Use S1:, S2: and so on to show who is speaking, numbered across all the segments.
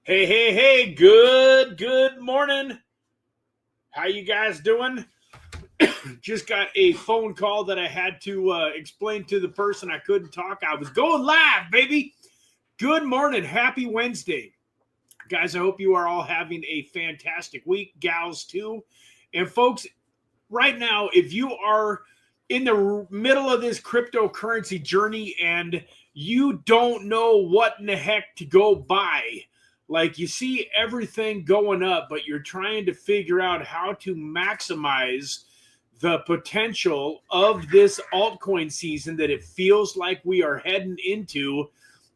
S1: Hey, good morning. How you guys doing? Just got a phone call that I had to explain to the person I couldn't talk. I was going live, baby. Good morning. Happy Wednesday. Guys, I hope you are all having a fantastic week. Gals, too. And folks, right now, if you are in the middle of this cryptocurrency journey and you don't know what in the heck to go buy, like you see everything going up, but you're trying to figure out how to maximize the potential of this altcoin season that it feels like we are heading into,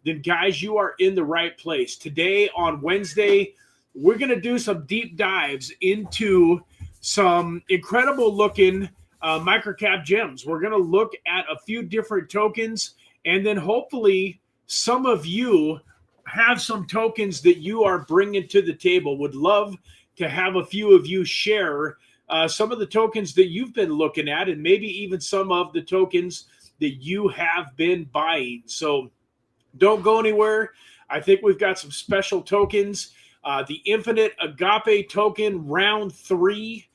S1: then guys, you are in the right place. Today on Wednesday, we're going to do some deep dives into some incredible looking microcap gems. We're going to look at a few different tokens, and then hopefully some of you have some tokens that you are bringing to the table. Would love to have a few of you share some of the tokens that you've been looking at, and maybe even some of the tokens that you have been buying. So don't go anywhere. I think we've got some special tokens. The Infinite Agape token round 3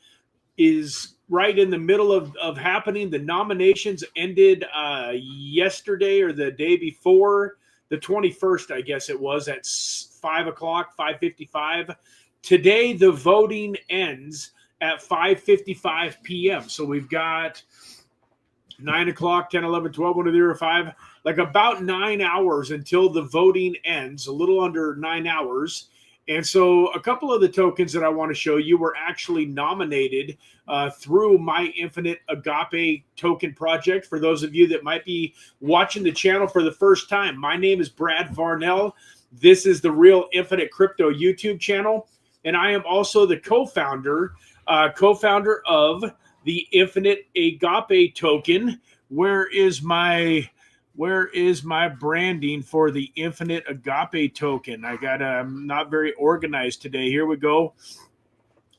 S1: is right in the middle of happening. The nominations ended yesterday or the day before, the 21st, I guess it was, at 5 o'clock, 5:55. Today, the voting ends at 5:55 p.m. So we've got 9 o'clock, 10, 11, 12, 1, 2, 3, 5, like about 9 hours until the voting ends, a little under 9 hours. And so a couple of the tokens that I want to show you were actually nominated through my Infinite Agape token project. For those of you that might be watching the channel for the first time, my name is Brad Varnell. This is the Real Infinite Crypto YouTube channel. And I am also the co-founder of the Infinite Agape token. Where is my branding for the Infinite Agape token? I'm not very organized today. Here we go.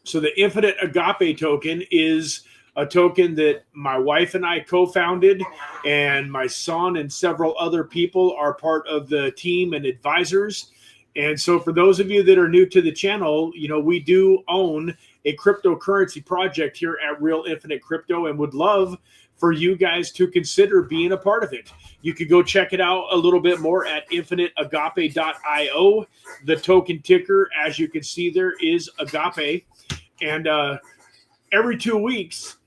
S1: So the Infinite Agape token is a token that my wife and I co-founded, and my son and several other people are part of the team and advisors. And so for those of you that are new to the channel, you know, we do own a cryptocurrency project here at Real Infinite Crypto, and would love for you guys to consider being a part of it. You could go check it out a little bit more at infiniteagape.io. The token ticker, as you can see there, is Agape. And every 2 weeks,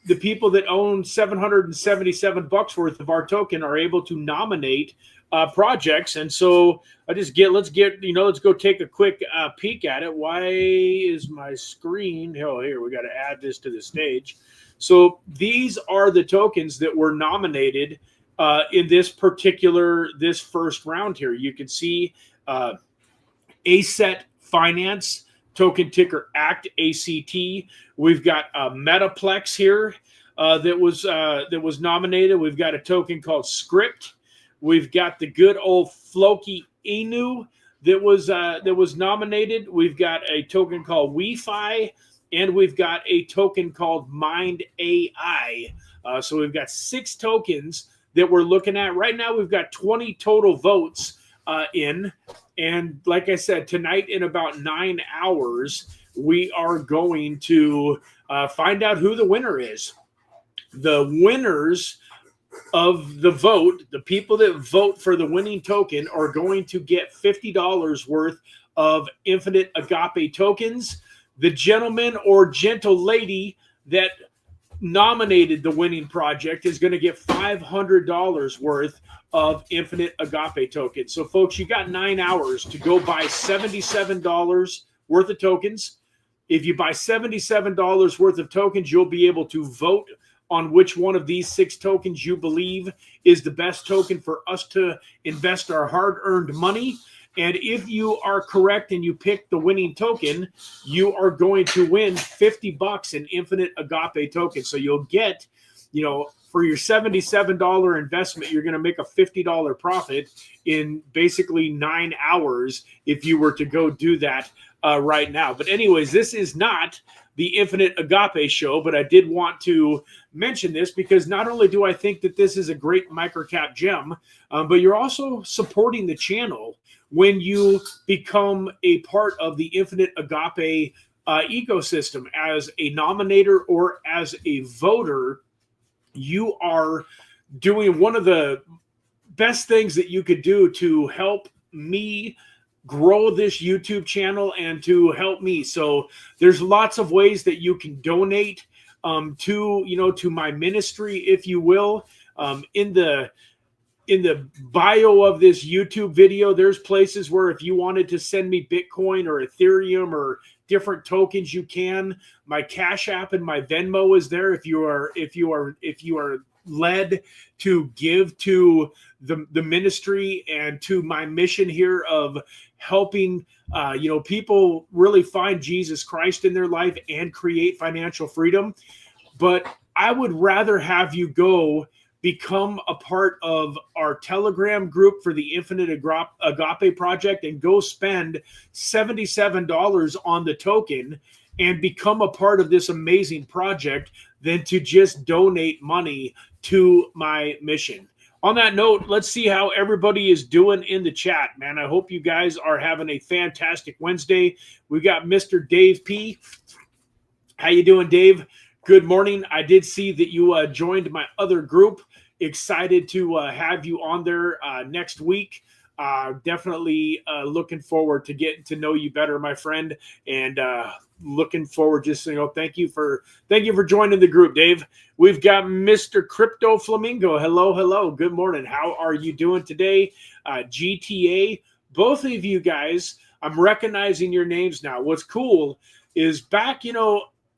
S1: the people that own $777 worth of our token are able to nominate projects. And so let's go take a quick peek at it. Why is my screen? Oh, here, we got to add this to the stage. So these are the tokens that were nominated in this first round here. You can see ACET Finance, token ticker ACT, ACT. We've got Metaplex here that was nominated. We've got a token called Script. We've got the good old Floki Inu that was nominated. We've got a token called WeFi, and we've got a token called Mind AI. So we've got 6 tokens that we're looking at. Right now, we've got 20 total votes in. And like I said, tonight in about 9 hours, we are going to find out who the winner is. The winners of the vote, the people that vote for the winning token, are going to get $50 worth of Infinite Agape tokens. The gentleman or gentle lady that nominated the winning project is going to get $500 worth of Infinite Agape tokens. So folks, you got 9 hours to go buy $77 worth of tokens. If you buy $77 worth of tokens, you'll be able to vote on which one of these 6 tokens you believe is the best token for us to invest our hard-earned money. And if you are correct and you pick the winning token, you are going to win $50 in Infinite Agape tokens. So you'll get, for your $77 investment, you're going to make a $50 profit in basically 9 hours if you were to go do that right now. But anyways, this is not the Infinite Agape show, but I did want to mention this because not only do I think that this is a great microcap gem, but you're also supporting the channel when you become a part of the Infinite Agape ecosystem as a nominator or as a voter. You are doing one of the best things that you could do to help me grow this YouTube channel and to help me. So there's lots of ways that you can donate to my ministry, if you will. In the bio of this YouTube video, there's places where if you wanted to send me Bitcoin or Ethereum or different tokens, you can. My Cash App and my Venmo is there if you are led to give to the ministry and to my mission here of helping people really find Jesus Christ in their life and create financial freedom. But I would rather have you go become a part of our Telegram group for the Infinite Agape Project and go spend $77 on the token and become a part of this amazing project than to just donate money to my mission. On that note, let's see how everybody is doing in the chat, man. I hope you guys are having a fantastic Wednesday. We got Mr. Dave P. How you doing, Dave? Good morning. I did see that you joined my other group. Excited to have you on there next week. Definitely looking forward to getting to know you better, my friend, and looking forward. Just thank you for joining the group, Dave. We've got Mr. Crypto Flamingo. Hello. Good morning. How are you doing today? GTA, both of you guys. I'm recognizing your names now. What's cool is back,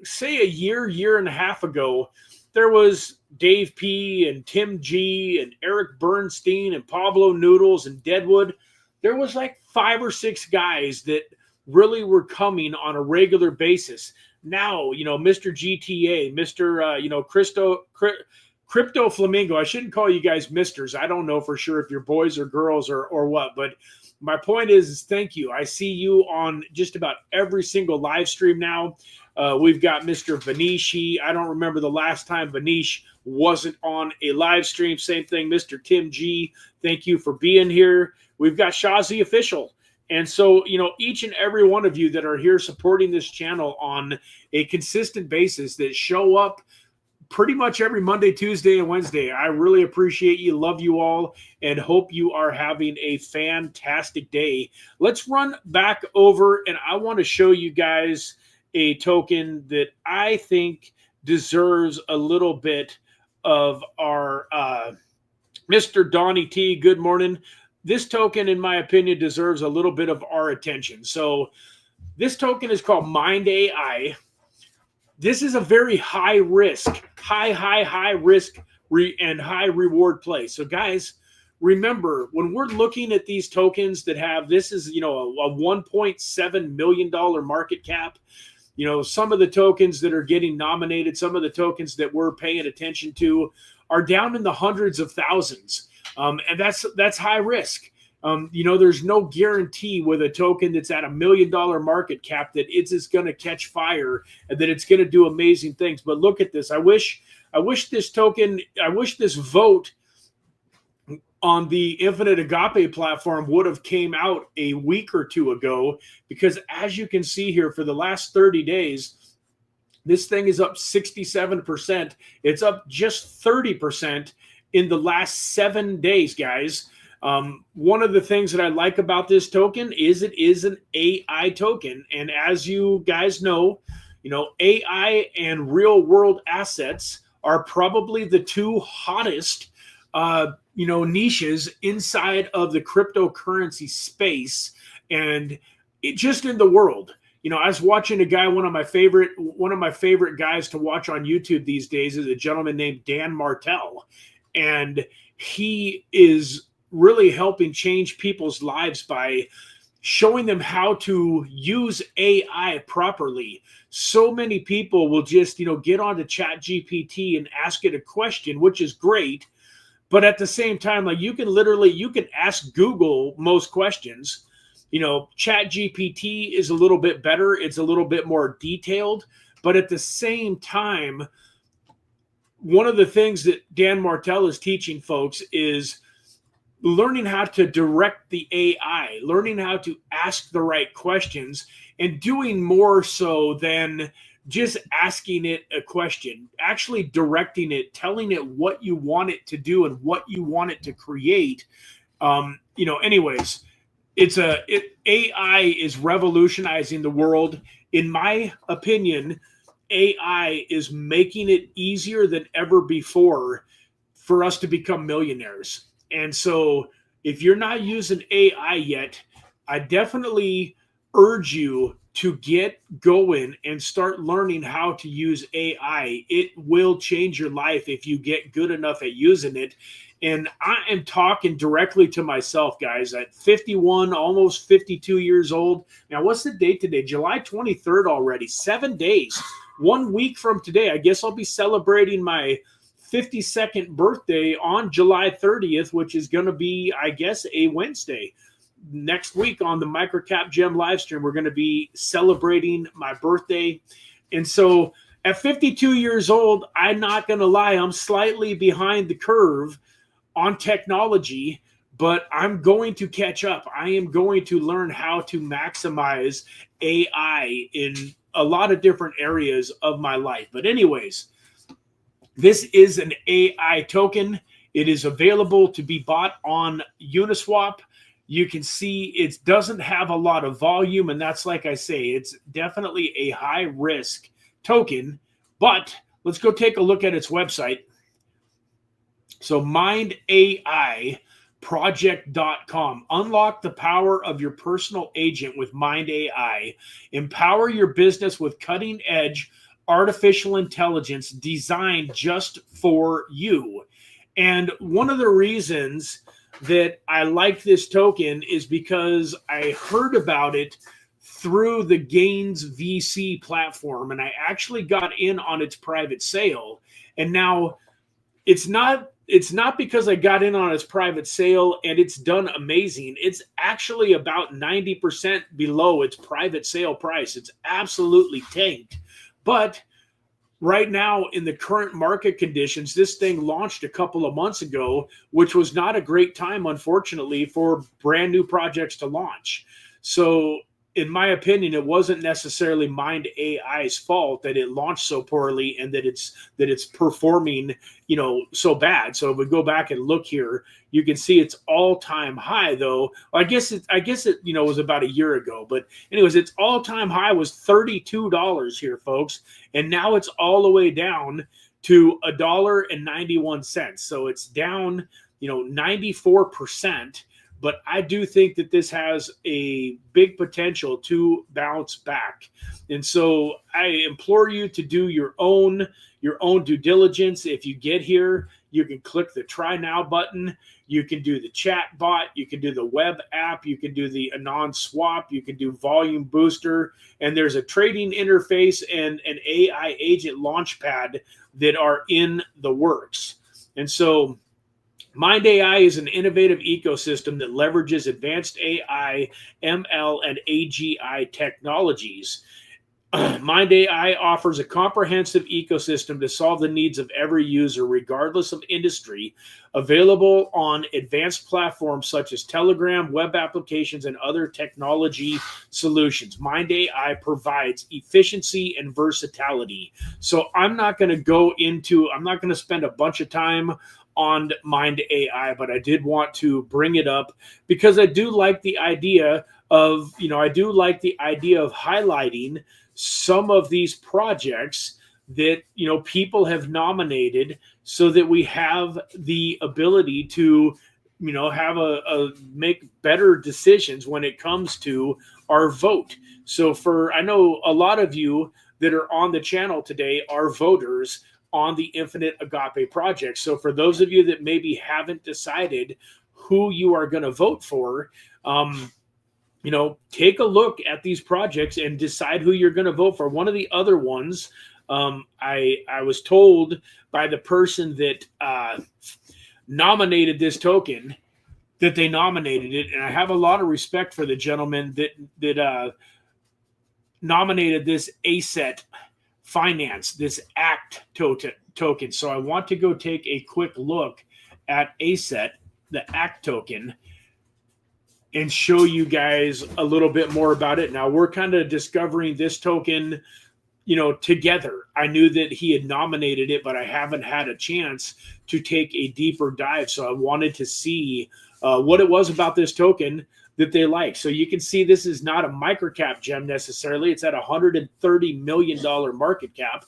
S1: say a year and a half ago, there was Dave P. and Tim G. and Eric Bernstein and Pablo Noodles and Deadwood. There was like 5 or 6 guys that really were coming on a regular basis. Now, Mr. GTA, Mr. Crypto Flamingo. I shouldn't call you guys misters. I don't know for sure if you're boys or girls or what, but my point is thank you. I see you on just about every single live stream now. We've got Mr. Vanishi. I don't remember the last time Vanish wasn't on a live stream. Same thing, Mr. Tim G. Thank you for being here. We've got Shazi Official. And so, each and every one of you that are here supporting this channel on a consistent basis that show up pretty much every Monday, Tuesday, and Wednesday. I really appreciate you, love you all, and hope you are having a fantastic day. Let's run back over, and I want to show you guys a token that I think deserves a little bit of our Mr. Donnie T. Good morning. This token, in my opinion, deserves a little bit of our attention. So this token is called Mind AI. This is a very high risk, high risk and high reward play. So guys, remember, when we're looking at these tokens that have, this is, a $1.7 million market cap, some of the tokens that are getting nominated, some of the tokens that we're paying attention to are down in the hundreds of thousands. And that's high risk. There's no guarantee with a token that's at $1 million market cap that it's just going to catch fire and that it's going to do amazing things. But look at this. I wish this vote on the Infinite Agape platform would have came out a week or two ago, because as you can see here, for the last 30 days, this thing is up 67%. It's up just 30% in the last 7 days, guys. One of the things that I like about this token is it is an AI token. And as you guys know, AI and real world assets are probably the two hottest, niches inside of the cryptocurrency space and just in the world. I was watching a guy, one of my favorite guys to watch on YouTube these days is a gentleman named Dan Martell. And he is really helping change people's lives by showing them how to use AI properly. So many people will just, get onto ChatGPT and ask it a question, which is great. But at the same time, like you can ask Google most questions, Chat GPT is a little bit better. It's a little bit more detailed, but at the same time, one of the things that Dan Martell is teaching folks is learning how to direct the AI, learning how to ask the right questions, and doing more so than just asking it a question, actually directing it, telling it what you want it to do and what you want it to create. Anyways, AI is revolutionizing the world. In my opinion, AI is making it easier than ever before for us to become millionaires. And so if you're not using AI yet, I definitely urge you to get going and start learning how to use AI. It will change your life if you get good enough at using it. And I am talking directly to myself, guys, at 51, almost 52 years old. Now, what's the date today? July 23rd already, 7 days. 1 week from today, I guess I'll be celebrating my 52nd birthday on July 30th, which is going to be, I guess, a Wednesday. Next week on the Microcap Gem live stream, we're going to be celebrating my birthday. And so at 52 years old, I'm not going to lie, I'm slightly behind the curve on technology, but I'm going to catch up. I am going to learn how to maximize AI in a lot of different areas of my life. But anyways, this is an AI token. It is available to be bought on Uniswap. You can see it doesn't have a lot of volume, and that's, like I say, it's definitely a high risk token. But let's go take a look at its website. So mindaiproject.com. Unlock the power of your personal agent with Mind AI. Empower your business with cutting edge artificial intelligence designed just for you. And one of the reasons that I like this token is because I heard about it through the Gains VC platform, and I actually got in on its private sale. And now it's not because I got in on its private sale and it's done amazing. It's actually about 90% below its private sale price. It's absolutely tanked. But right now, in the current market conditions, this thing launched a couple of months ago, which was not a great time, unfortunately, for brand new projects to launch. So in my opinion, it wasn't necessarily Mind AI's fault that it launched so poorly and that it's performing, so bad. So if we go back and look here, you can see its all-time high, though. I guess it was about a year ago. But anyways, its all-time high was $32 here, folks, and now it's all the way down to $1.91. So it's down, 94%. But I do think that this has a big potential to bounce back. And so I implore you to do your own due diligence. If you get here, you can click the try now button. You can do the chat bot. You can do the web app. You can do the Anon swap. You can do volume booster. And there's a trading interface and an AI agent launchpad that are in the works. And so Mind AI is an innovative ecosystem that leverages advanced AI, ML, and AGI technologies. Mind AI offers a comprehensive ecosystem to solve the needs of every user, regardless of industry, available on advanced platforms such as Telegram, web applications, and other technology solutions. Mind AI provides efficiency and versatility. So I'm not going to spend a bunch of time on Mind AI, but I did want to bring it up because I do like the idea of highlighting some of these projects that people have nominated, so that we have the ability to have make better decisions when it comes to our vote. So I know a lot of you that are on the channel today are voters on the Infinite Agape project. So for those of you that maybe haven't decided who you are going to vote for, take a look at these projects and decide who you're going to vote for. One of the other ones, I was told by the person that nominated this token that they nominated it, and I have a lot of respect for the gentleman that nominated this ASET Finance, this ACT token. So I want to go take a quick look at ASET, the ACT token, and show you guys a little bit more about it. Now we're kind of discovering this token, together. I knew that he had nominated it, but I haven't had a chance to take a deeper dive. So I wanted to see what it was about this token that they like. So you can see this is not a microcap gem necessarily. It's at $130 million market cap.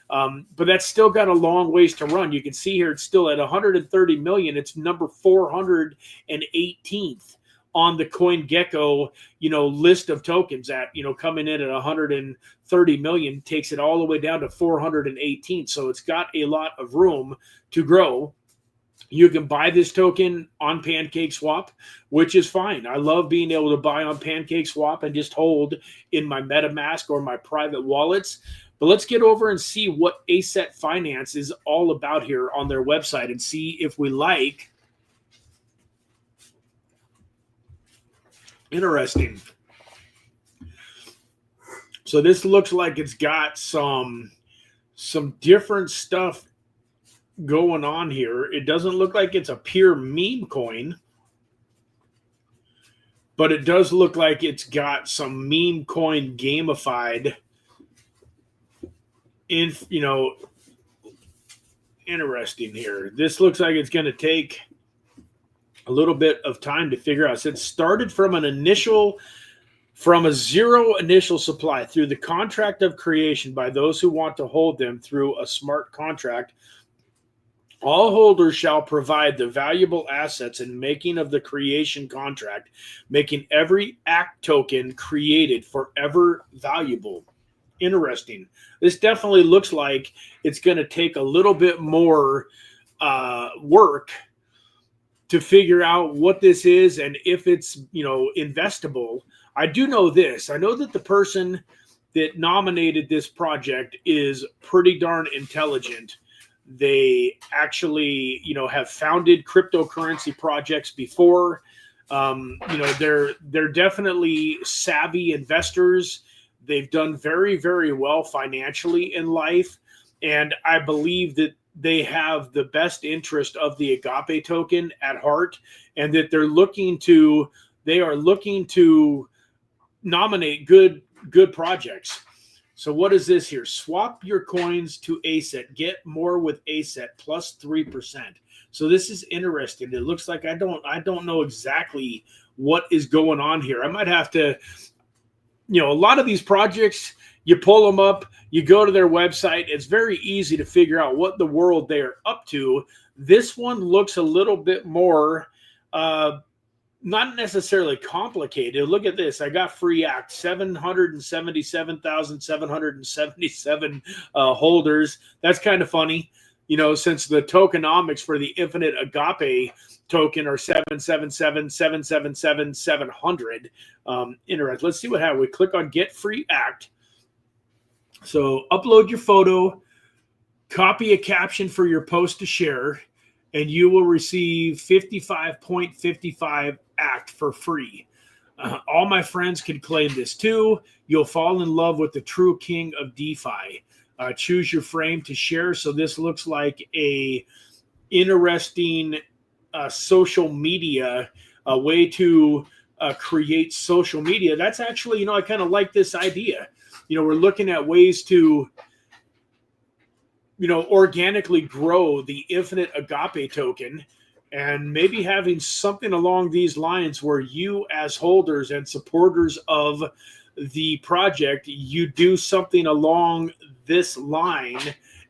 S1: But that's still got a long ways to run. You can see here it's still at 130 million. It's number 418th on the CoinGecko, list of tokens at, coming in at 130 million, takes it all the way down to 418. So it's got a lot of room to grow. You can buy this token on PancakeSwap, which is fine. I love being able to buy on PancakeSwap and just hold in my MetaMask or my private wallets. But let's get over and see what ASET Finance is all about here on their website and see if we like. Interesting. So this looks like it's got some different stuff going on here. It doesn't look like it's a pure meme coin, but it does look like it's got some meme coin gamified interesting here. This looks like it's going to take a little bit of time to figure out. So it started from a zero initial supply through the contract of creation by those who want to hold them through a smart contract. All holders shall provide the valuable assets in making of the creation contract, making every ACT token created forever valuable. Interesting. This definitely looks like it's going to take a little bit more work to figure out what this is and if it's, investable. I do know this. I know that the person that nominated this project is pretty darn intelligent. They actually, have founded cryptocurrency projects before. They're definitely savvy investors. They've done very, very well financially in life. And I believe that they have the best interest of the AGAPE token at heart, and that they are looking to nominate good projects. So what is this here? Swap your coins to ASET. Get more with ASET plus 3%. So this is interesting. It looks like I don't know exactly what is going on here. I might have to, a lot of these projects, you pull them up, you go to their website. It's very easy to figure out what the world they are up to. This one looks a little bit more not necessarily complicated. Look at this. I got free ACT, 777,777 holders. That's kind of funny, since the tokenomics for the infinite AGAPE token are 777,777,700. Interesting. Let's see what happens. We click on Get Free ACT. So upload your photo, copy a caption for your post to share, and you will receive 55.55 ACT for free. All my friends can claim this too. You'll fall in love with the true king of DeFi. Choose your frame to share. So this looks like a interesting social media, a way to create social media. That's actually, I kind of like this idea. We're looking at ways to, organically grow the infinite AGAPE token, and maybe having something along these lines where you as holders and supporters of the project, you do something along this line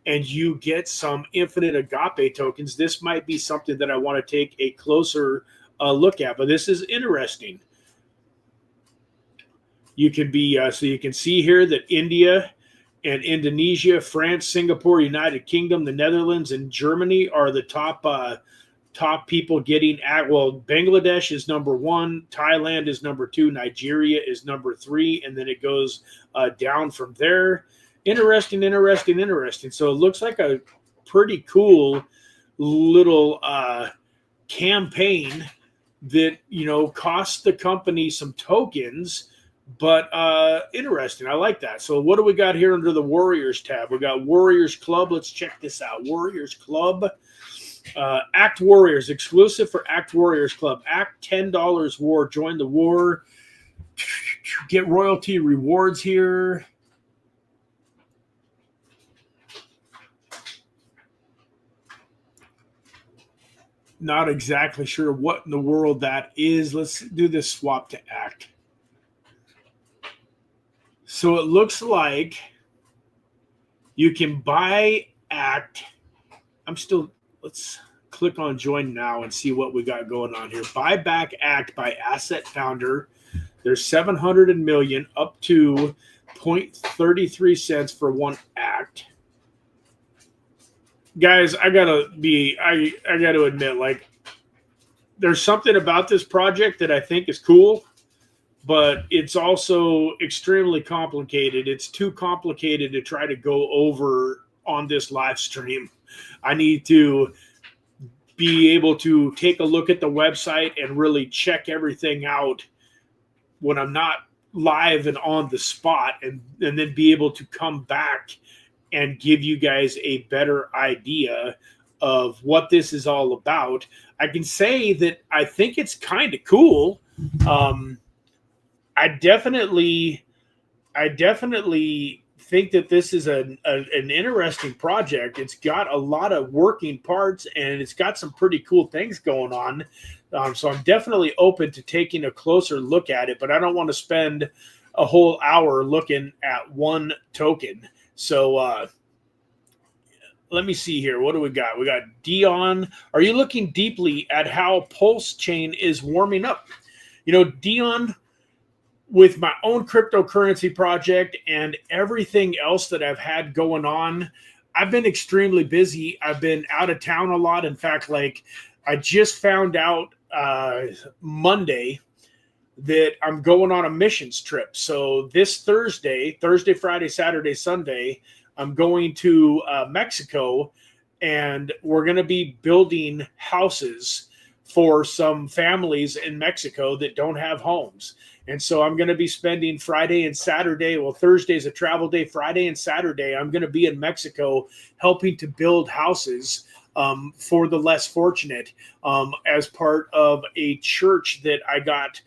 S1: and you get some infinite AGAPE tokens. This might be something that I want to take a closer look at, but this is interesting. You can be, so you can see here that India and Indonesia, France, Singapore, United Kingdom, the Netherlands, and Germany are the top people getting at. Well, Bangladesh is number 1, Thailand is number 2, Nigeria is number 3, and then it goes down from there. Interesting. So it looks like a pretty cool little campaign that, you know, cost the company some tokens, but interesting. I like that. So what do we got here under the Warriors tab? We got Warriors Club. Let's check this out. Warriors Club. Act Warriors, exclusive for Act Warriors Club. Act $10 war. Join the war. Get royalty rewards here. Not exactly sure what in the world that is. Let's do this swap to Act. So it looks like you can buy Act. Let's click on join now and see what we got going on here. Buy back Act by Asset Founder. There's 700 million up to 0.33 cents for one Act. Guys, I gotta admit, like, there's something about this project that I think is cool, but it's also extremely complicated. It's too complicated to try to go over on this live stream. I need to be able to take a look at the website and really check everything out when I'm not live and on the spot, and then be able to come back and give you guys a better idea of what this is all about. I can say that I think it's kind of cool. I definitely think that this is an interesting project. It's got a lot of working parts, and it's got some pretty cool things going on. So I'm definitely open to taking a closer look at it, but I don't want to spend a whole hour looking at one token. So let me see here. What do we got? We got Dion. Are you looking deeply at how Pulse Chain is warming up? You know, Dion, with my own cryptocurrency project and everything else that I've had going on, I've been extremely busy. I've been out of town a lot. In fact, like, I just found out Monday that I'm going on a missions trip. So this Thursday, Friday, Saturday, Sunday, I'm going to Mexico, and we're going to be building houses for some families in Mexico that don't have homes. And so I'm going to be spending Friday and Saturday. Well, Thursday's a travel day. Friday and Saturday, I'm going to be in Mexico helping to build houses for the less fortunate, as part of a church that I got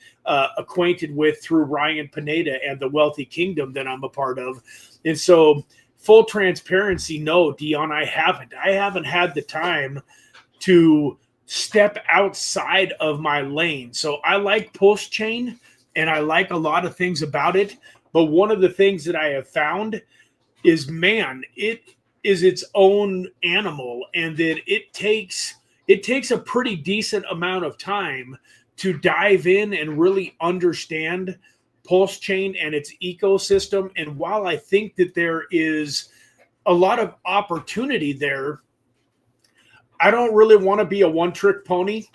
S1: acquainted with through Ryan Pineda and the Wealthy Kingdom that I'm a part of. And so, full transparency, no, Dion, I haven't had the time to step outside of my lane. So I like Pulse Chain, and I like a lot of things about it. But one of the things that I have found is, man, it is its own animal, and that it takes a pretty decent amount of time to dive in and really understand Pulse Chain and its ecosystem. And while I think that there is a lot of opportunity there, I don't really want to be a one-trick pony.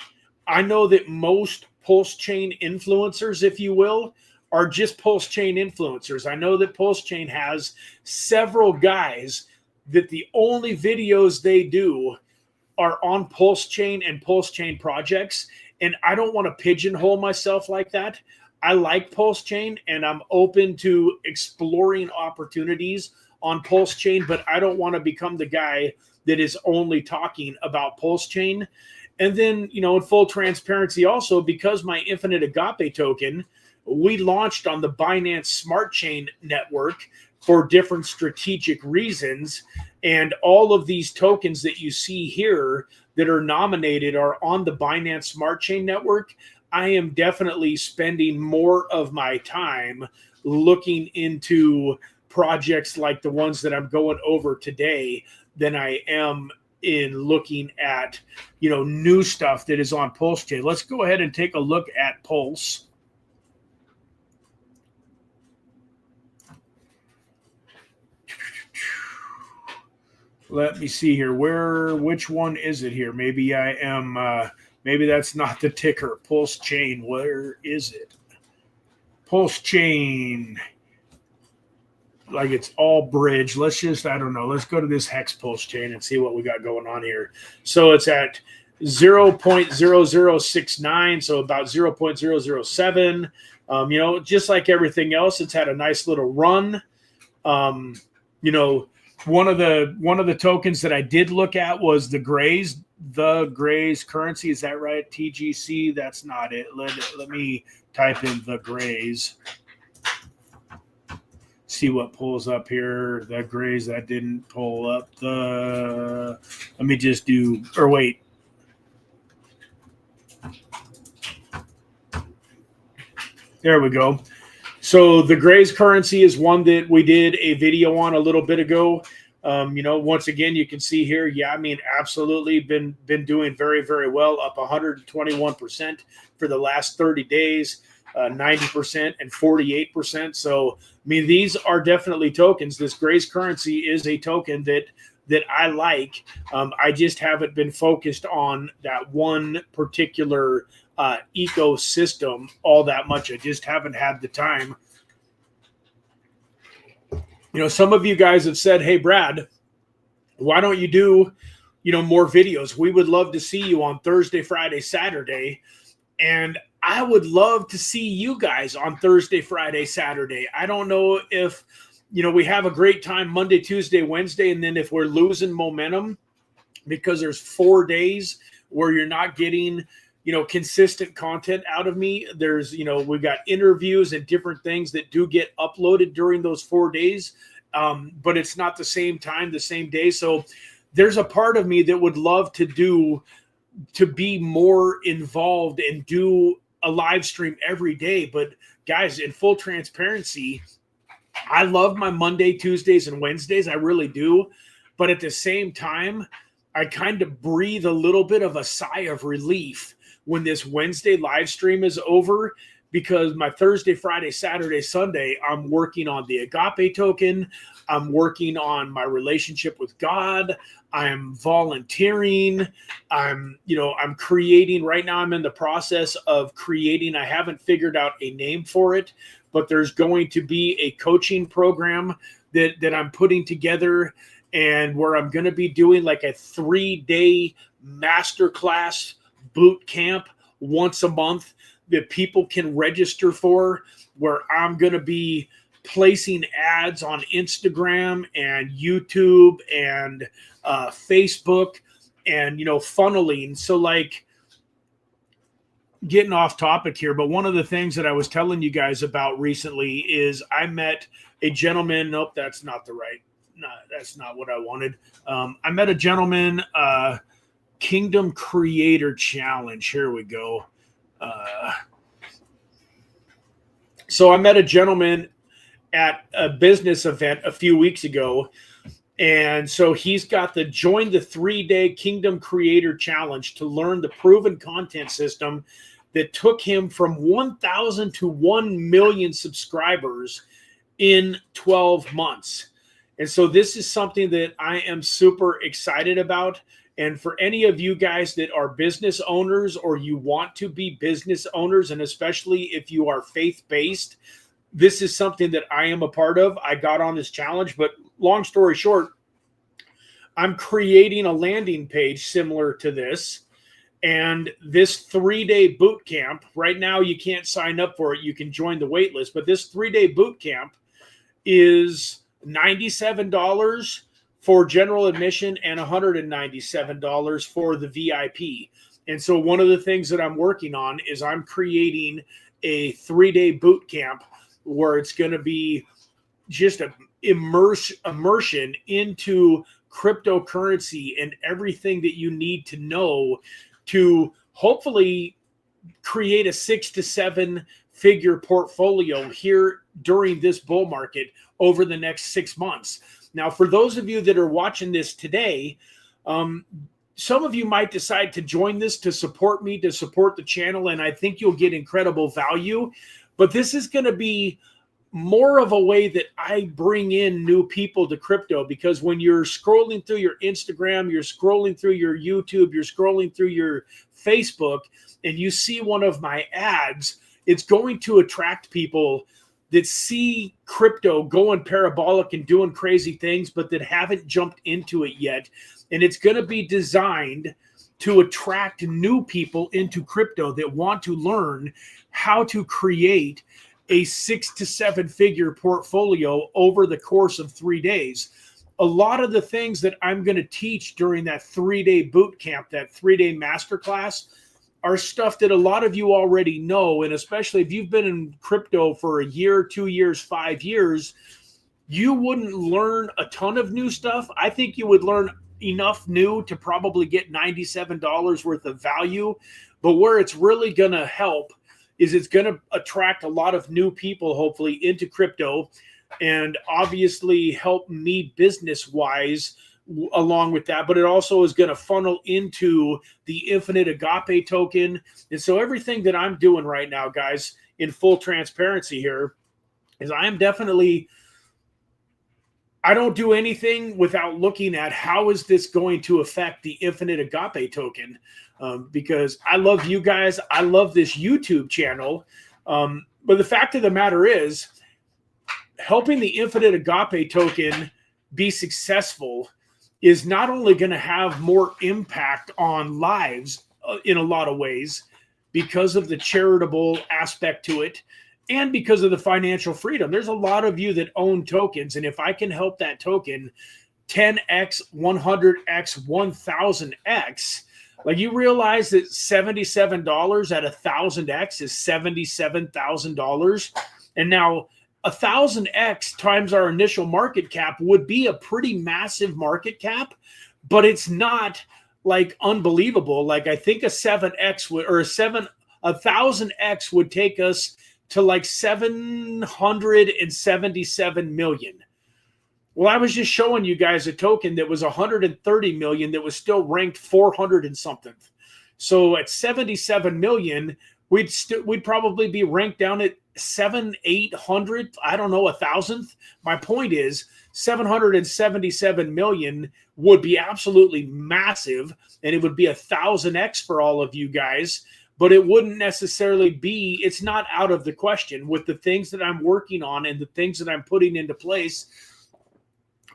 S1: I know that most Pulse Chain influencers, if you will, are just Pulse Chain influencers. I know that Pulse Chain has several guys that the only videos they do are on Pulse Chain and Pulse Chain projects, and I don't want to pigeonhole myself like that. I like Pulse Chain, and I'm open to exploring opportunities on Pulse Chain, but I don't want to become the guy that is only talking about Pulse Chain. And then, you know, in full transparency also, because my Infinite Agape token, we launched on the Binance Smart Chain network for different strategic reasons. And all of these tokens that you see here that are nominated are on the Binance Smart Chain network. I am definitely spending more of my time looking into projects like the ones that I'm going over today than I am in looking at, you know, new stuff that is on Pulse Chain. Let's go ahead and take a look at Pulse. Let me see here. Which one is it here? Maybe I am, maybe that's not the ticker. Pulse Chain. Where is it? Pulse Chain. Like, it's all bridge. Let's just, I don't know. Let's go to this Hex Pulse Chain and see what we got going on here. So it's at 0.0069, so about 0.007. You know, just like everything else, it's had a nice little run. You know, one of the tokens that I did look at was the Grays currency. Is that right? TGC. That's not it. Let me type in the Grays. See what pulls up here. The Grays, that didn't pull up. Let me just do, or wait. There we go. So the Grays currency is one that we did a video on a little bit ago. You know, once again, you can see here, yeah, I mean, absolutely been doing very, very well, up 121% for the last 30 days, 90% and 48%. So, I mean, these are definitely tokens. This Grays currency is a token that I like. I just haven't been focused on that one particular ecosystem all that much. I just haven't had the time. You know, some of you guys have said, hey, Brad, why don't you do, you know, more videos? We would love to see you on Thursday, Friday, Saturday. And I would love to see you guys on Thursday, Friday, Saturday. I don't know if, you know, we have a great time Monday, Tuesday, Wednesday. And then if we're losing momentum because there's 4 days where you're not getting, you know, consistent content out of me. There's, you know, we've got interviews and different things that do get uploaded during those 4 days, but it's not the same time, the same day. So there's a part of me that would love to be more involved and do a live stream every day. But guys, in full transparency, I love my Monday, Tuesdays, and Wednesdays. I really do. But at the same time, I kind of breathe a little bit of a sigh of relief when this Wednesday live stream is over, because my Thursday, Friday, Saturday, Sunday, I'm working on the AGAPE token. I'm working on my relationship with God. I'm volunteering. I'm creating right now. I'm in the process of creating. I haven't figured out a name for it, but there's going to be a coaching program that I'm putting together, and where I'm going to be doing like a 3-day masterclass boot camp once a month that people can register for, where I'm going to be placing ads on Instagram and YouTube and Facebook and, you know, funneling. So, like, getting off topic here, but one of the things that I was telling you guys about recently is I met a gentleman. Nope, that's not the right. No, that's not what I wanted. I met a gentleman, Kingdom Creator Challenge. Here we go. So I met a gentleman at a business event a few weeks ago. And so he's got the join the 3-day Kingdom Creator Challenge to learn the proven content system that took him from 1,000 to 1 million subscribers in 12 months. And so this is something that I am super excited about. And for any of you guys that are business owners, or you want to be business owners, and especially if you are faith-based, this is something that I am a part of. I got on this challenge, but long story short, I'm creating a landing page similar to this. And this 3-day boot camp, right now you can't sign up for it. You can join the wait list, but this 3-day boot camp is $97 for general admission and $197 for the VIP. And so one of the things that I'm working on is I'm creating a 3-day boot camp where it's going to be just a immersion into cryptocurrency and everything that you need to know to hopefully create a 6 to 7 figure portfolio here during this bull market over the next 6 months. Now, for those of you that are watching this today, some of you might decide to join this to support me, to support the channel, and I think you'll get incredible value. But this is going to be more of a way that I bring in new people to crypto, because when you're scrolling through your Instagram, you're scrolling through your YouTube, you're scrolling through your Facebook, and you see one of my ads, it's going to attract people that see crypto going parabolic and doing crazy things, but that haven't jumped into it yet. And it's going to be designed to attract new people into crypto that want to learn how to create a 6 to 7 figure portfolio over the course of 3 days. A lot of the things that I'm going to teach during that 3-day boot camp, that 3-day masterclass, are stuff that a lot of you already know. And especially if you've been in crypto for a year, 2 years, 5 years, you wouldn't learn a ton of new stuff. I think you would learn enough new to probably get $97 worth of value. But where it's really going to help is it's going to attract a lot of new people, hopefully, into crypto, and obviously help me business-wise along with that. But it also is going to funnel into the Infinite Agape token. And so everything that I'm doing right now, guys, in full transparency here, is I don't do anything without looking at how is this going to affect the Infinite Agape token, because I love you guys. I love this YouTube channel. But the fact of the matter is, helping the Infinite Agape token be successful is not only going to have more impact on lives in a lot of ways because of the charitable aspect to it, and because of the financial freedom. There's a lot of you that own tokens, and if I can help that token 10x, 100x, 1000x, like, you realize that $77 at 1000x is $77,000. And now 1000x times our initial market cap would be a pretty massive market cap, but it's not like unbelievable. Like, I think a 7x would, or a 1000x would take us to like 777 million. Well, I was just showing you guys a token that was 130 million that was still ranked 400 and something. So at 77 million, we'd probably be ranked down at 800, I don't know, 1,000th. My point is 777 million would be absolutely massive, and it would be 1000x for all of you guys. But it wouldn't necessarily be, it's not out of the question with the things that I'm working on and the things that I'm putting into place.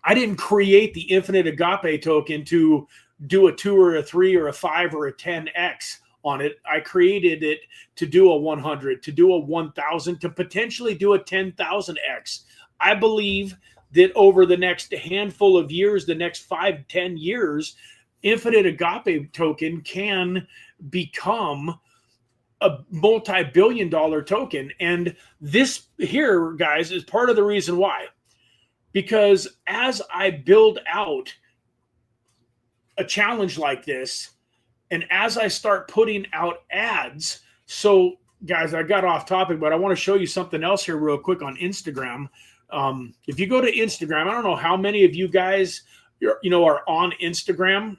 S1: I didn't create the Infinite Agape token to do a 2 or a 3 or a 5 or a 10x on it. I created it to do a 100, to do a 1,000, to potentially do a 10,000x. I believe that over the next handful of years, the next 5, 10 years, Infinite Agape token can become a multi-billion-dollar token. And this here, guys, is part of the reason why. Because as I build out a challenge like this, and as I start putting out ads, so guys, I got off topic, but I want to show you something else here real quick on Instagram. If you go to Instagram, I don't know how many of you guys are on Instagram,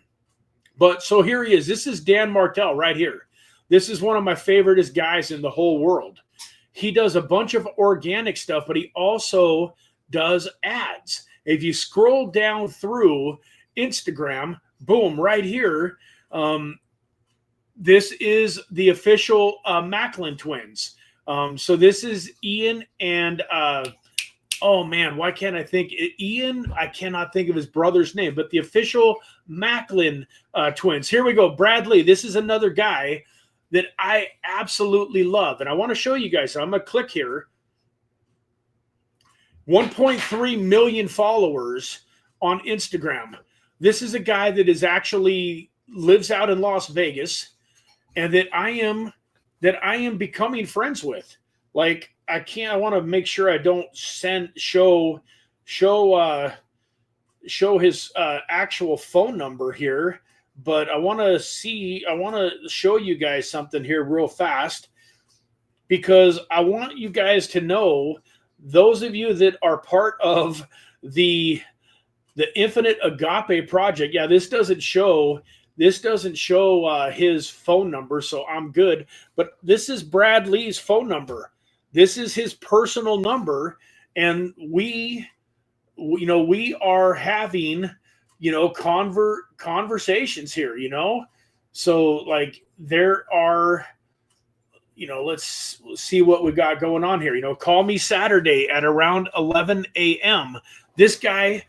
S1: but so here he is. This is Dan Martell right here. This is one of my favoriteest guys in the whole world. He does a bunch of organic stuff, but he also does ads. If you scroll down through Instagram, boom, right here, this is the official Macklin twins. So this is Ian and, oh man, why can't I think? Ian, I cannot think of his brother's name, but the official Macklin twins. Here we go. Bradley, this is another guy that I absolutely love. And I want to show you guys. So I'm going to click here. 1.3 million followers on Instagram. This is a guy that is actually lives out in Las Vegas, and that I am becoming friends with. Like, I want to make sure I don't show his actual phone number here, but I want to show you guys something here real fast, because I want you guys to know, those of you that are part of the Infinite Agape project. Yeah, this doesn't show his phone number, so I'm good. But this is Brad Lee's phone number. This is his personal number, and we are having conversations here. So like there are. Let's see what we got going on here. Call me Saturday at around 11 a.m. This guy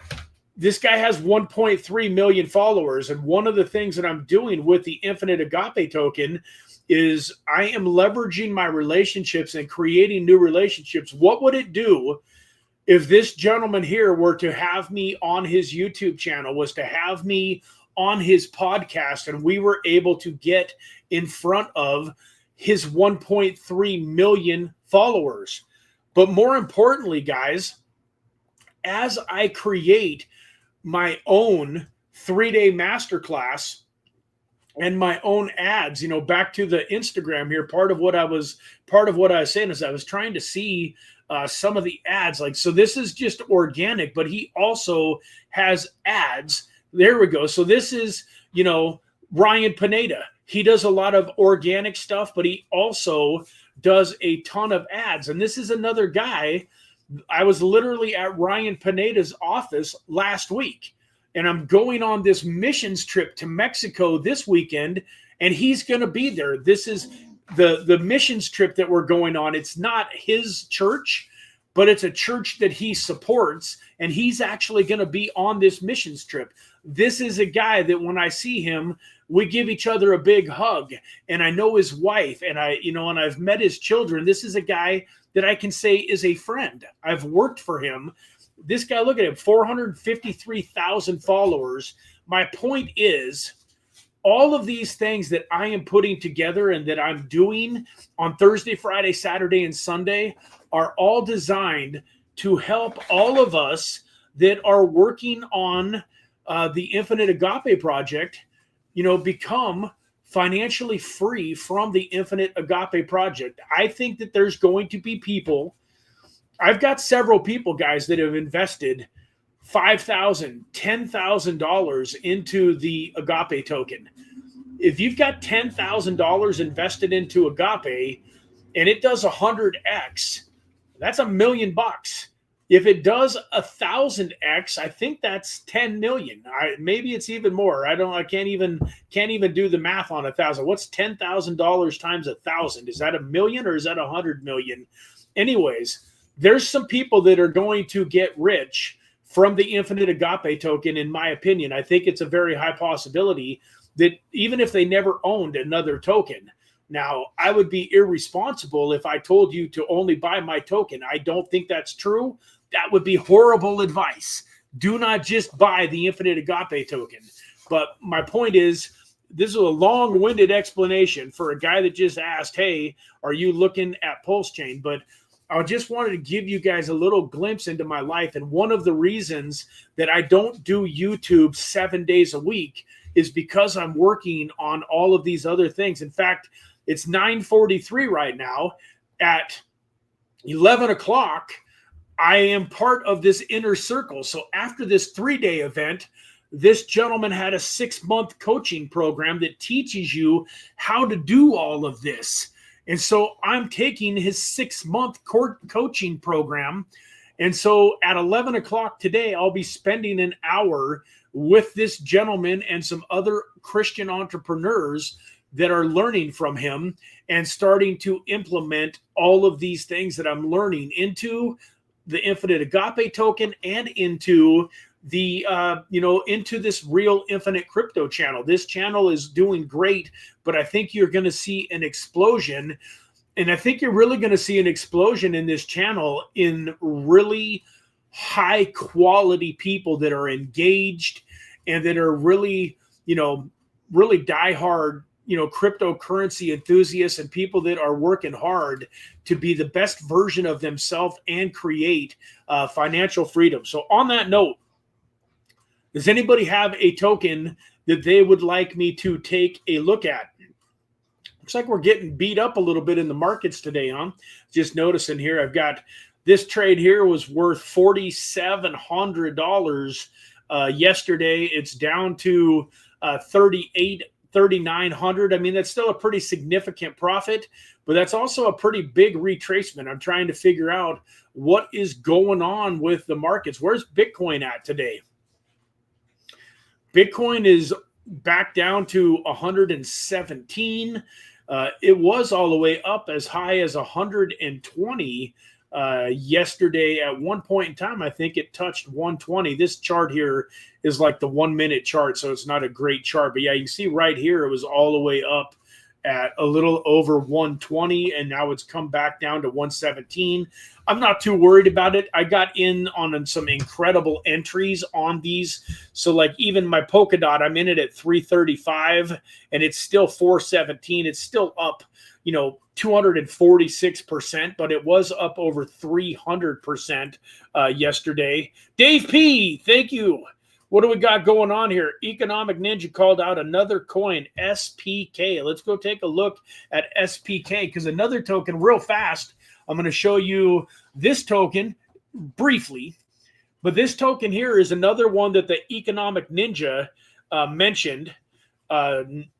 S1: This guy has 1.3 million followers. And one of the things that I'm doing with the Infinite Agape token is I am leveraging my relationships and creating new relationships. What would it do if this gentleman here were to have me on his YouTube channel, was to have me on his podcast, and we were able to get in front of his 1.3 million followers? But more importantly, guys, as I create my own 3-day masterclass and my own ads, you know, back to the Instagram here, part of what I was saying is I was trying to see some of the ads. Like, so this is just organic, but he also has ads. There we go. So this is, you know, Ryan Pineda. He does a lot of organic stuff, but he also does a ton of ads. And this is another guy. I was literally at Ryan Pineda's office last week, and I'm going on this missions trip to Mexico this weekend, and he's going to be there. This is the missions trip that we're going on. It's not his church, but it's a church that he supports, and he's actually going to be on this missions trip. This is a guy that when I see him, we give each other a big hug, and I know his wife, and and I've met his children. This is a guy that I can say is a friend. I've worked for him. This guy, look at him, 453,000 followers. My point is, all of these things that I am putting together and that I'm doing on Thursday, Friday, Saturday, and Sunday are all designed to help all of us that are working on the Infinite Agape project, you know, become financially free from the Infinite Agape project. I think that there's going to be people. I've got several people, guys, that have invested $5,000, $10,000 into the Agape token. If you've got $10,000 invested into Agape and it does 100x, that's $1 million. If it does 1,000x, I think that's 10 million. Maybe it's even more. I can't even do the math on 1,000. What's $10,000 times 1,000? Is that $1 million or is that 100 million? Anyways, there's some people that are going to get rich from the Infinite Agape token, in my opinion. I think it's a very high possibility that even if they never owned another token. Now, I would be irresponsible if I told you to only buy my token. I don't think that's true. That would be horrible advice. Do not just buy the Infinite Agape token. But my point is, this is a long-winded explanation for a guy that just asked, hey, are you looking at Pulse Chain? But I just wanted to give you guys a little glimpse into my life. And one of the reasons that I don't do YouTube 7 days a week is because I'm working on all of these other things. In fact, it's 9:43 right now. At 11 o'clock, I am part of this inner circle. So after this 3-day event, this gentleman had a 6-month coaching program that teaches you how to do all of this. And so I'm taking his 6-month coaching program. And so at 11 o'clock today, I'll be spending an hour with this gentleman and some other Christian entrepreneurs that are learning from him and starting to implement all of these things that I'm learning into the Infinite Agape token and into the into this real Infinite Crypto channel. This channel is doing great, but I think you're going to see an explosion. And I think you're really going to see an explosion in this channel in really high quality people that are engaged and that are really, really diehard, cryptocurrency enthusiasts and people that are working hard to be the best version of themselves and create financial freedom. So on that note, does anybody have a token that they would like me to take a look at? Looks like we're getting beat up a little bit in the markets today, huh? Just noticing here, I've got this trade here was worth $4,700 yesterday. It's down to $3,900. I mean, that's still a pretty significant profit, but that's also a pretty big retracement. I'm trying to figure out what is going on with the markets. Where's Bitcoin at today? Bitcoin is back down to 117. It was all the way up as high as 120 yesterday. At one point in time, I think it touched 120. This chart here is like the 1 minute chart, so it's not a great chart. But yeah, you can see right here, it was all the way up at a little over 120, and now it's come back down to 117. I'm not too worried about it. I got in on some incredible entries on these. So like even my Polkadot, I'm in it at 335 and it's still 417. It's still up, 246%, but it was up over 300% yesterday. Dave P, thank you. What do we got going on here? Economic Ninja called out another coin, SPK. Let's go take a look at SPK, because another token real fast. I'm going to show you this token briefly, but this token here is another one that the Economic Ninja mentioned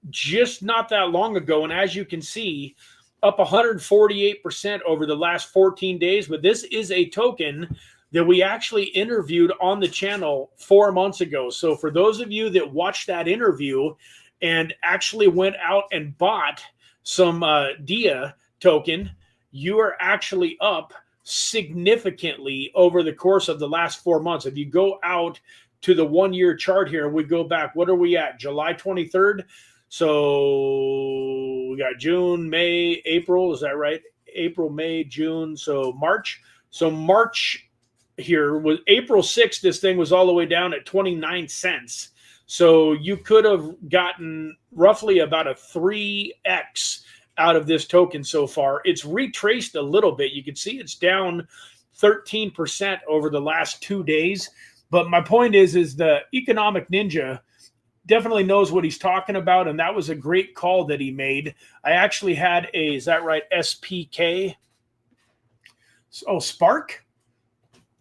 S1: just not that long ago. And as you can see, up 148% over the last 14 days. But this is a token that we actually interviewed on the channel 4 months ago. So for those of you that watched that interview and actually went out and bought some DIA token, you are actually up significantly over the course of the last 4 months. If you go out to the 1 year chart here, we go back, what are we at? July 23rd. So we got June, May, April. Is that right? April, May, June. So March. So March here was April 6th. This thing was all the way down at 29 cents. So you could have gotten roughly about a 3x out of this token so far. It's retraced a little bit. You can see it's down 13% over the last 2 days. But my point is the Economic Ninja definitely knows what he's talking about, and that was a great call that he made. I actually had a, is that right, SPK? Oh, Spark?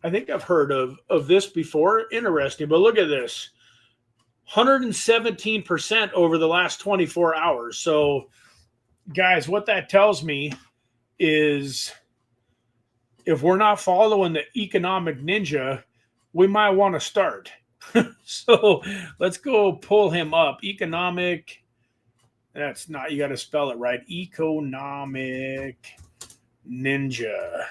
S1: I think I've heard of this before. Interesting, but look at this. 117% over the last 24 hours. So, guys, what that tells me is if we're not following the Economic Ninja, we might want to start. So let's go pull him up. Economic, that's not, you got to spell it right. Economic Ninja.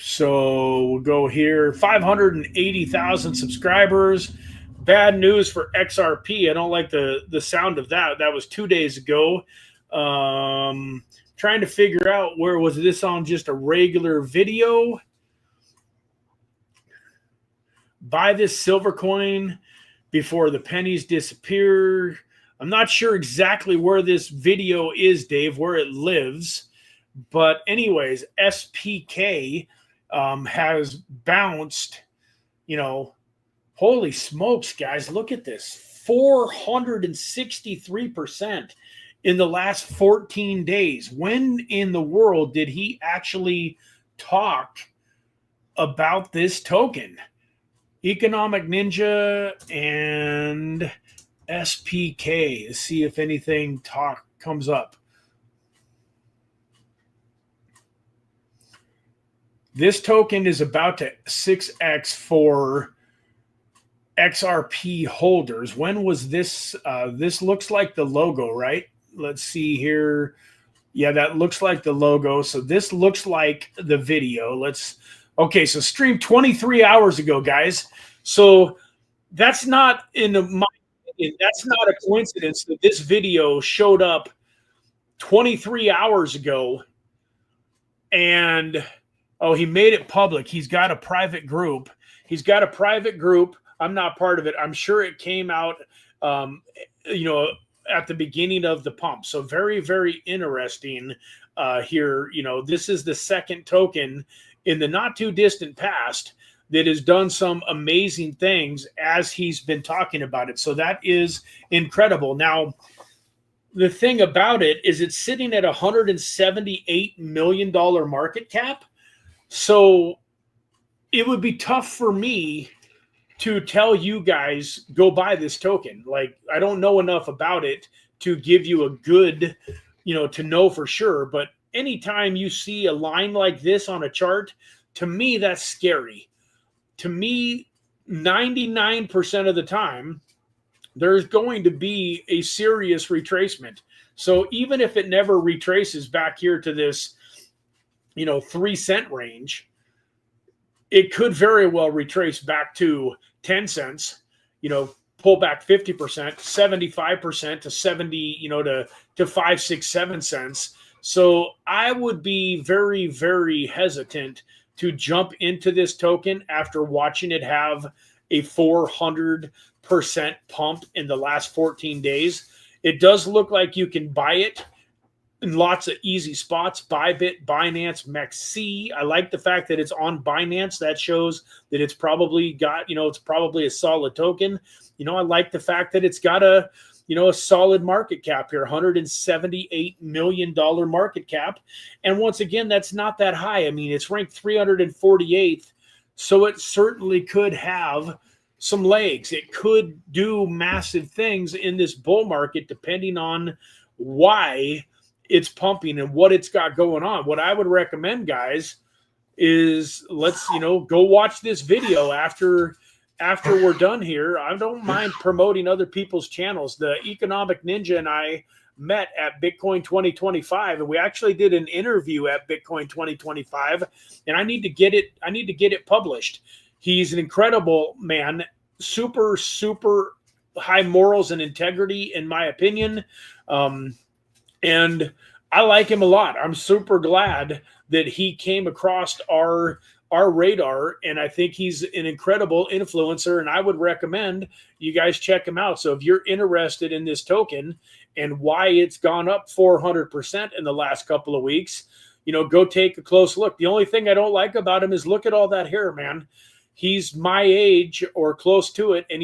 S1: So we'll go here. 580,000 subscribers. Bad news for XRP. I don't like the sound of that. That was 2 days ago. Trying to figure out, where was this on just a regular video? Buy this silver coin before the pennies disappear. I'm not sure exactly where this video is, Dave, where it lives. But anyways, SPK has bounced, holy smokes, guys, look at this. 463% in the last 14 days. When in the world did he actually talk about this token? Economic Ninja and SPK. Let's see if anything comes up. This token is about to 6x for XRP holders. When was this? This looks like the logo, right? Let's see here. Yeah, that looks like the logo. So this looks like the video. Okay, so streamed 23 hours ago, guys. So that's not, in my opinion, that's not a coincidence that this video showed up 23 hours ago. And, oh, he made it public. He's got a private group. I'm not part of it. I'm sure it came out, at the beginning of the pump. So very, very interesting here. This is the second token in the not too distant past that has done some amazing things as he's been talking about it. So that is incredible. Now, the thing about it is it's sitting at $178 million market cap. So it would be tough for me to tell you guys, go buy this token. Like, I don't know enough about it to give you a good, to know for sure. But anytime you see a line like this on a chart, to me, that's scary. To me, 99% of the time, there's going to be a serious retracement. So even if it never retraces back here to this, 3-cent range, it could very well retrace back to 10 cents, pull back 50%, 75% to 70, to 5, 6, 7 cents. So I would be very, very hesitant to jump into this token after watching it have a 400% pump in the last 14 days. It does look like you can buy it in lots of easy spots. Bybit, Binance, MEXC. I like the fact that it's on Binance. That shows that it's probably got, it's probably a solid token. I like the fact that it's got a solid market cap here, $178 million market cap. And once again, that's not that high. I mean, it's ranked 348th. So it certainly could have some legs. It could do massive things in this bull market, depending on why it's pumping and what it's got going on. What I would recommend, guys, is let's, go watch this video after we're done here. I don't mind promoting other people's channels. The Economic Ninja and I met at Bitcoin 2025, and we actually did an interview at Bitcoin 2025, and I need to get it published. He's an incredible man, super, super high morals and integrity, in my opinion. And I like him a lot. I'm super glad that he came across our radar, and I think he's an incredible influencer, and I would recommend you guys check him out. So if you're interested in this token and why it's gone up 400% in the last couple of weeks, go take a close look. The only thing I don't like about him is look at all that hair, man. He's my age or close to it, and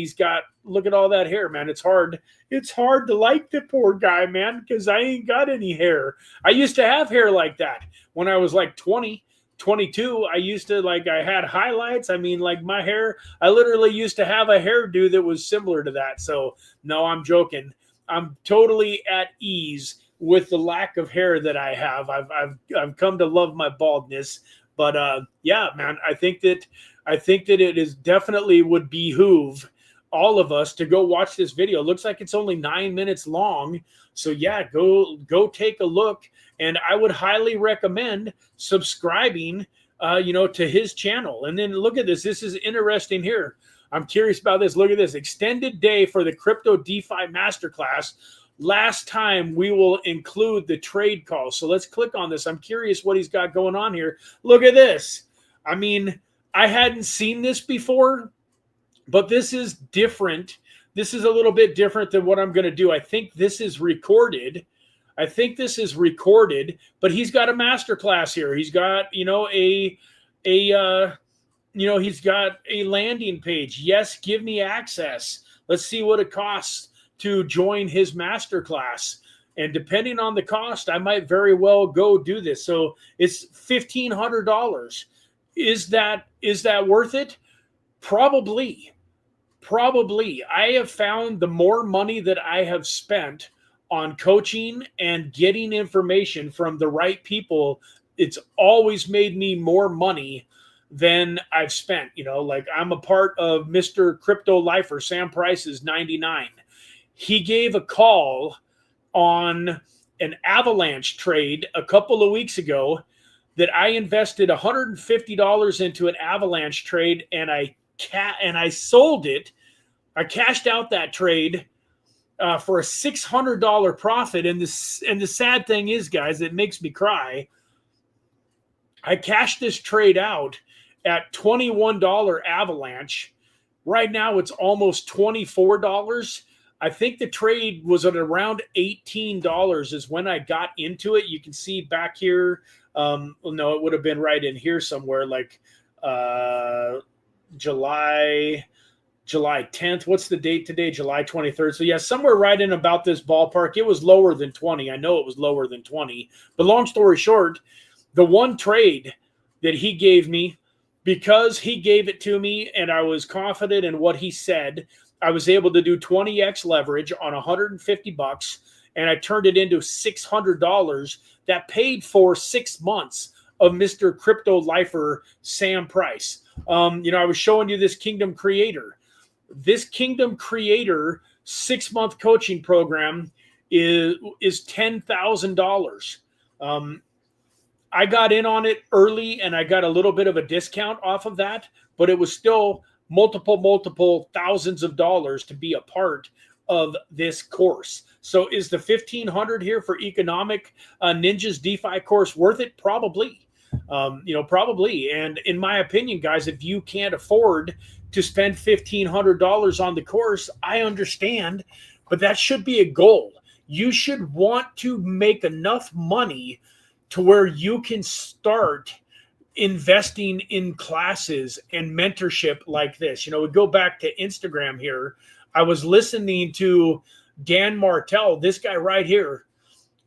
S1: look at all that hair, man. It's hard to like the poor guy, man, because I ain't got any hair. I used to have hair like that when I was like 20, 22. I used to, I had highlights. I mean, my hair, I literally used to have a hairdo that was similar to that. So no, I'm joking. I'm totally at ease with the lack of hair that I have. I've come to love my baldness. But yeah, man, I think that it is definitely would behoove all of us to go watch this video. It looks like it's only 9 minutes long. So yeah, go take a look. And I would highly recommend subscribing, to his channel. And then look at this. This is interesting here. I'm curious about this. Look at this. Extended day for the Crypto DeFi Masterclass. Last time we will include the trade call. So let's click on this. I'm curious what he's got going on here. Look at this. I mean, I hadn't seen this before, but this is different. This is a little bit different than what I'm going to do. I think this is recorded. But he's got a masterclass here. He's got, he's got a landing page. Yes, give me access. Let's see what it costs to join his masterclass. And depending on the cost, I might very well go do this. So it's $1,500. Is that worth it? Probably. I have found the more money that I have spent on coaching and getting information from the right people, it's always made me more money than I've spent. I'm a part of Mr. Crypto Lifer, Sam Price's 99. He gave a call on an avalanche trade a couple of weeks ago that I invested $150 into an avalanche trade, and I sold it. I cashed out that trade for a $600 profit. And the sad thing is, guys, it makes me cry. I cashed this trade out at $21 avalanche. Right now, it's almost $24. I think the trade was at around $18 is when I got into it. You can see back here. No, it would have been right in here somewhere, July 10th. What's the date today? July 23rd. So yeah, somewhere right in about this ballpark. It was lower than 20. I know it was lower than 20. But long story short, the one trade that he gave me, because he gave it to me and I was confident in what he said, I was able to do 20x leverage on $150, and I turned it into $600 that paid for 6 months of Mr. Crypto Lifer Sam Price. I was showing you this Kingdom Creator. This Kingdom Creator 6-month coaching program is $10,000. I got in on it early and I got a little bit of a discount off of that, but it was still multiple thousands of dollars to be a part of this course. So is the 1,500 here for Economic Ninjas DeFi course worth it? Probably. Probably. And in my opinion, guys, if you can't afford to spend $1,500 on the course, I understand, but that should be a goal. You should want to make enough money to where you can start investing in classes and mentorship like this. We go back to Instagram here. I was listening to Dan Martell, this guy right here.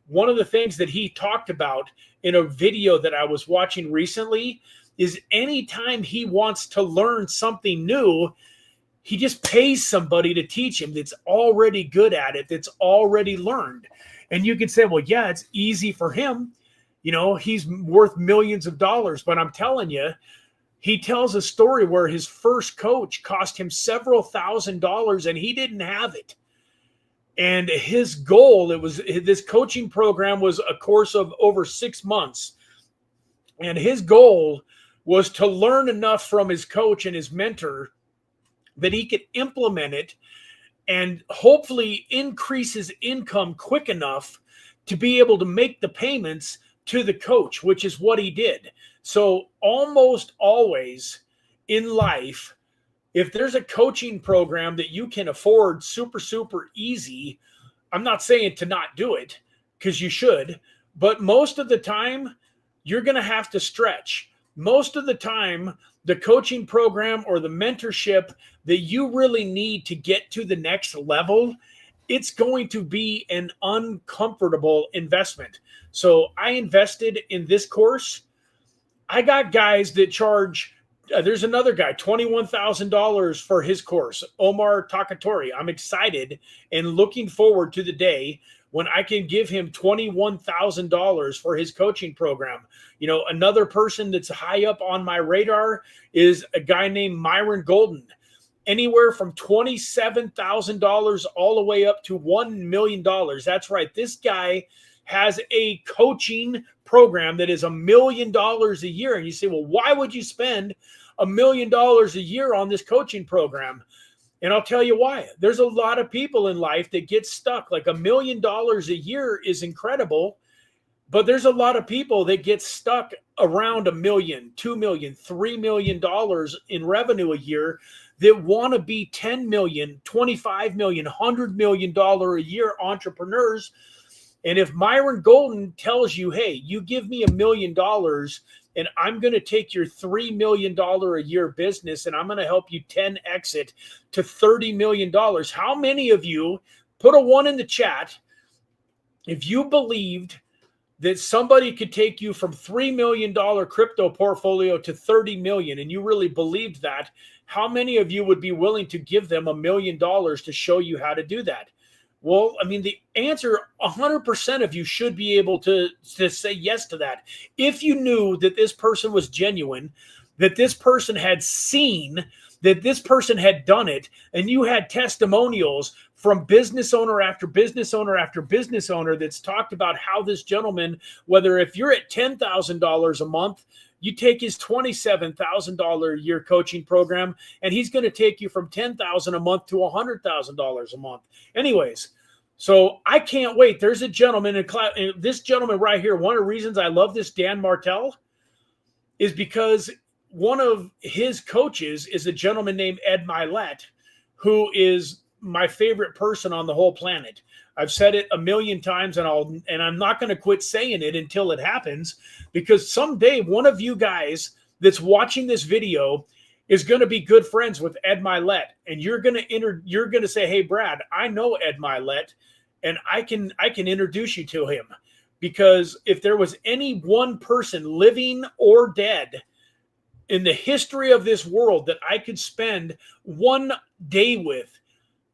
S1: One of the things that he talked about in a video that I was watching recently is anytime he wants to learn something new, he just pays somebody to teach him that's already good at it, that's already learned. And you could say, well, yeah, it's easy for him. He's worth millions of dollars. But I'm telling you, he tells a story where his first coach cost him several $1,000s and he didn't have it. And his goal, this coaching program was a course of over 6 months. And his goal was to learn enough from his coach and his mentor that he could implement it and hopefully increase his income quick enough to be able to make the payments to the coach, which is what he did. So almost always in life, if there's a coaching program that you can afford super easy, I'm not saying to not do it, because you should, but most of the time you're going to have to stretch. Most of the time, the coaching program or the mentorship that you really need to get to the next level, it's going to be an uncomfortable investment. So I invested in this course. I got guys that charge, there's another guy, $21,000 for his course, Omar Takatori. I'm excited and looking forward to the day when I can give him $21,000 for his coaching program. Another person that's high up on my radar is a guy named Myron Golden. Anywhere from $27,000 all the way up to $1 million. That's right. This guy has a coaching program that is $1 million a year. And you say, well, why would you spend $1 million a year on this coaching program? And I'll tell you why. There's a lot of people in life that get stuck. Like $1 million a year is incredible, but there's a lot of people that get stuck around $1 million, $2 million, $3 million in revenue a year that want to be $10 million, $25 million, $100 million a year entrepreneurs. And if Myron Golden tells you, hey, you give me $1 million and I'm going to take your $3 million a year business and I'm going to help you 10x it to $30 million. How many of you, put a 1 in the chat, if you believed that somebody could take you from $3 million crypto portfolio to 30 million, and you really believed that, how many of you would be willing to give them $1 million to show you how to do that? Well, I mean, the answer, 100% of you should be able to say yes to that. If you knew that this person was genuine, that this person had seen, that this person had done it, and you had testimonials from business owner after business owner after business owner that's talked about how this gentleman, whether if you're at $10,000 a month, you take his $27,000 a year coaching program, and he's going to take you from $10,000 a month to $100,000 a month. Anyways, so I can't wait. There's a gentleman in class. This gentleman right here, one of the reasons I love this Dan Martell is because one of his coaches is a gentleman named Ed Milet, who is my favorite person on the whole planet. I've said it a million times, and I'm not going to quit saying it until it happens, because someday one of you guys that's watching this video is going to be good friends with Ed Milet, and you're going to say, "Hey, Brad, I know Ed Milet, and I can introduce you to him." Because if there was any one person, living or dead, in the history of this world that I could spend one day with,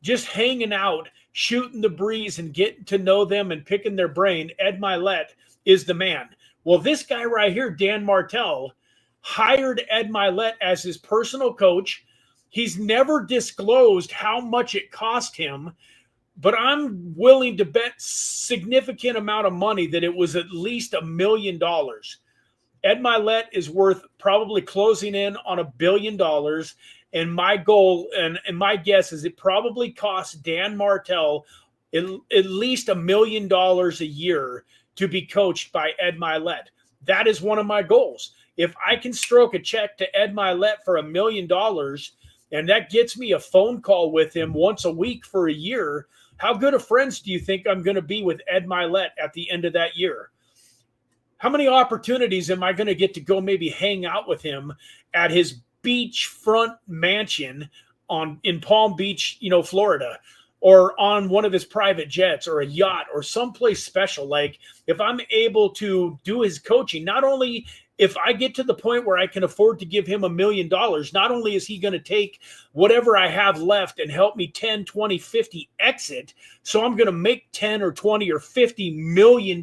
S1: just hanging out, shooting the breeze and getting to know them and picking their brain, Ed Milet is the man. Well, this guy right here, Dan Martell, hired Ed Milet as his personal coach. He's never disclosed how much it cost him, but I'm willing to bet significant amount of money that it was at least $1 million. Ed Milet is worth probably closing in on $1 billion. And my goal and my guess is it probably costs Dan Martell at least $1 million a year to be coached by Ed Milet. That is one of my goals. If I can stroke a check to Ed Milet for $1 million, and that gets me a phone call with him once a week for a year, how good of friends do you think I'm going to be with Ed Milet at the end of that year? How many opportunities am I going to get to go maybe hang out with him at his beachfront mansion in Palm Beach, Florida, or on one of his private jets or a yacht or someplace special? Like, if I'm able to do his coaching, not only if I get to the point where I can afford to give him $1 million, not only is he going to take whatever I have left and help me 10, 20, 50 exit, so I'm going to make 10 or 20 or $50 million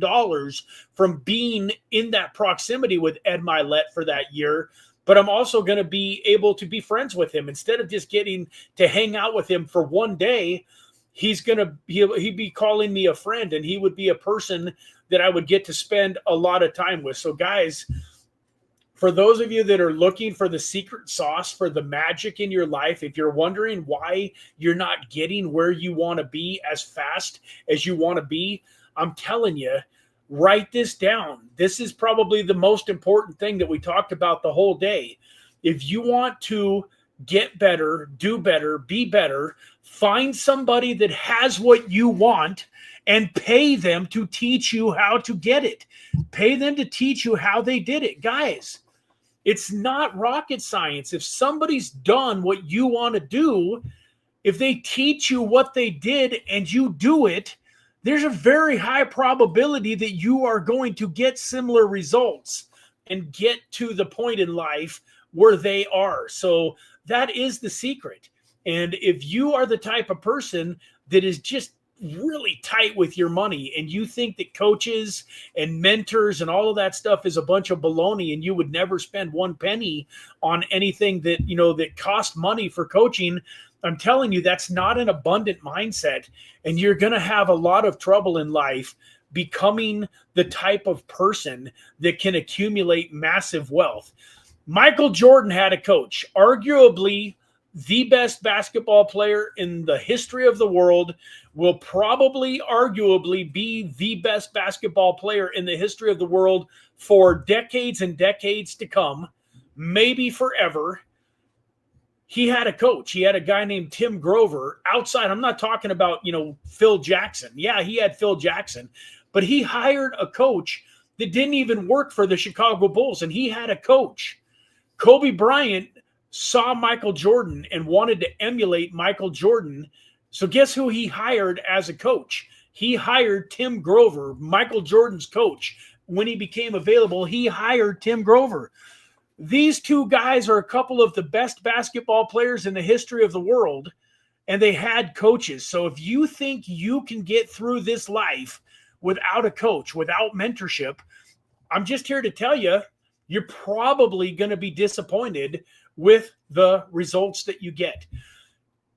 S1: from being in that proximity with Ed Milet for that year, but I'm also going to be able to be friends with him. Instead of just getting to hang out with him for one day, he'd be calling me a friend, and he would be a person that I would get to spend a lot of time with. So guys, for those of you that are looking for the secret sauce for the magic in your life, if you're wondering why you're not getting where you want to be as fast as you want to be, I'm telling you, write this down. This is probably the most important thing that we talked about the whole day. If you want to get better, do better, be better, find somebody that has what you want and pay them to teach you how to get it. Pay them to teach you how they did it. Guys, it's not rocket science. If somebody's done what you want to do, if they teach you what they did and you do it, there's a very high probability that you are going to get similar results and get to the point in life where they are. So that is the secret. And if you are the type of person that is just really tight with your money and you think that coaches and mentors and all of that stuff is a bunch of baloney and you would never spend one penny on anything that, that cost money for coaching, I'm telling you, that's not an abundant mindset. And you're going to have a lot of trouble in life becoming the type of person that can accumulate massive wealth. Michael Jordan had a coach, arguably the best basketball player in the history of the world, will probably arguably be the best basketball player in the history of the world for decades and decades to come, maybe forever. He had a coach. He had a guy named Tim Grover outside. I'm not talking about, Phil Jackson. Yeah, he had Phil Jackson, but he hired a coach that didn't even work for the Chicago Bulls, and he had a coach. Kobe Bryant saw Michael Jordan and wanted to emulate Michael Jordan. So guess who he hired as a coach? He hired Tim Grover, Michael Jordan's coach. When he became available, he hired Tim Grover. These two guys are a couple of the best basketball players in the history of the world, and they had coaches. So if you think you can get through this life without a coach, without mentorship, I'm just here to tell you, you're probably going to be disappointed with the results that you get.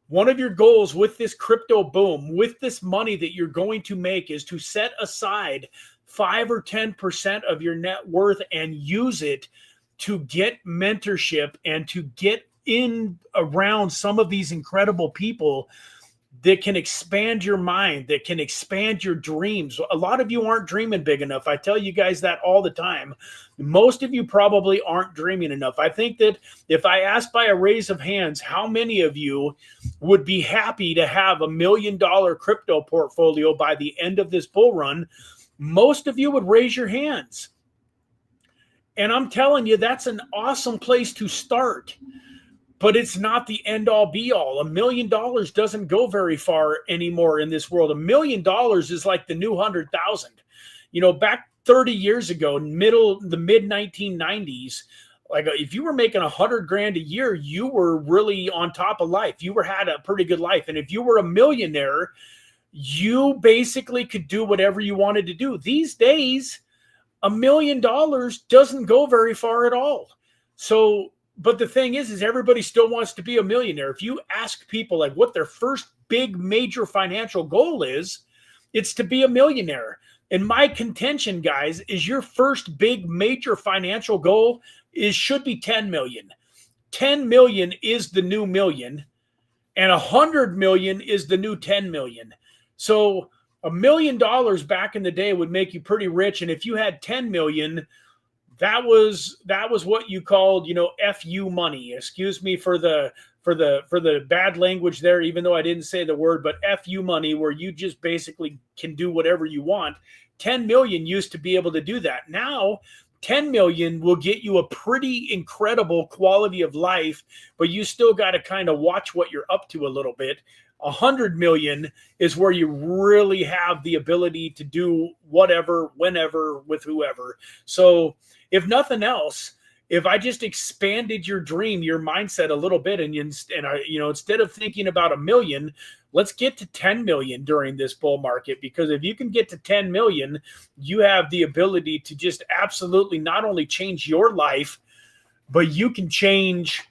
S1: One of your goals with this crypto boom, with this money that you're going to make, is to set aside 5 or 10% of your net worth and use it to get mentorship and to get in around some of these incredible people that can expand your mind, that can expand your dreams. A lot of you aren't dreaming big enough. I tell you guys that all the time. Most of you probably aren't dreaming enough. I think that if I asked by a raise of hands, how many of you would be happy to have $1 million crypto portfolio by the end of this bull run, most of you would raise your hands. And I'm telling you, that's an awesome place to start. But it's not the end-all, be-all. $1 million doesn't go very far anymore in this world. $1 million is like the new 100,000. Back 30 years ago, the mid-1990s, like if you were making $100,000 a year, you were really on top of life. You had a pretty good life. And if you were a millionaire, you basically could do whatever you wanted to do. These days, $1 million doesn't go very far at all. So, but the thing is everybody still wants to be a millionaire. If you ask people like what their first big major financial goal is, it's to be a millionaire. And my contention, guys, is your first big major financial goal should be 10 million. 10 million is the new million, and 100 million is the new 10 million. So $1 million back in the day would make you pretty rich. And if you had 10 million, that was what you called, FU money. Excuse me for the bad language there, even though I didn't say the word, but FU money, where you just basically can do whatever you want. 10 million used to be able to do that. Now 10 million will get you a pretty incredible quality of life, but you still got to kind of watch what you're up to a little bit. 100 million is where you really have the ability to do whatever, whenever, with whoever. So if nothing else, if I just expanded your dream, your mindset a little bit, and instead of thinking about 1 million, let's get to 10 million during this bull market, because if you can get to 10 million, you have the ability to just absolutely not only change your life, but you can change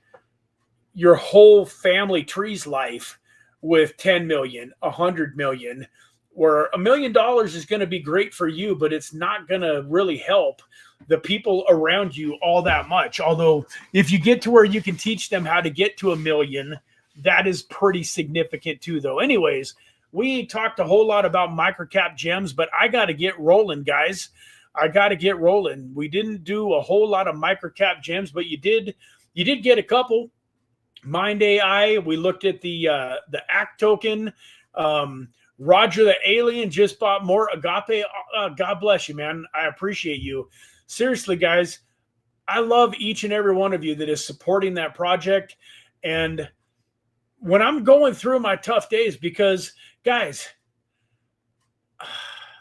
S1: your whole family tree's life with 10 million, 100 million, where $1 million is going to be great for you, but it's not going to really help the people around you all that much. Although if you get to where you can teach them how to get to 1 million, that is pretty significant too, though. Anyways, we ain't talked a whole lot about Microcap GEMS, but I got to get rolling, guys. I got to get rolling. We didn't do a whole lot of Microcap GEMS, but you did get a couple. Mind AI, we looked at the ACT token. Roger the Alien just bought more AGAPE. God bless you, man. I appreciate you. Seriously, guys, I love each and every one of you that is supporting that project. And when I'm going through my tough days, because, guys,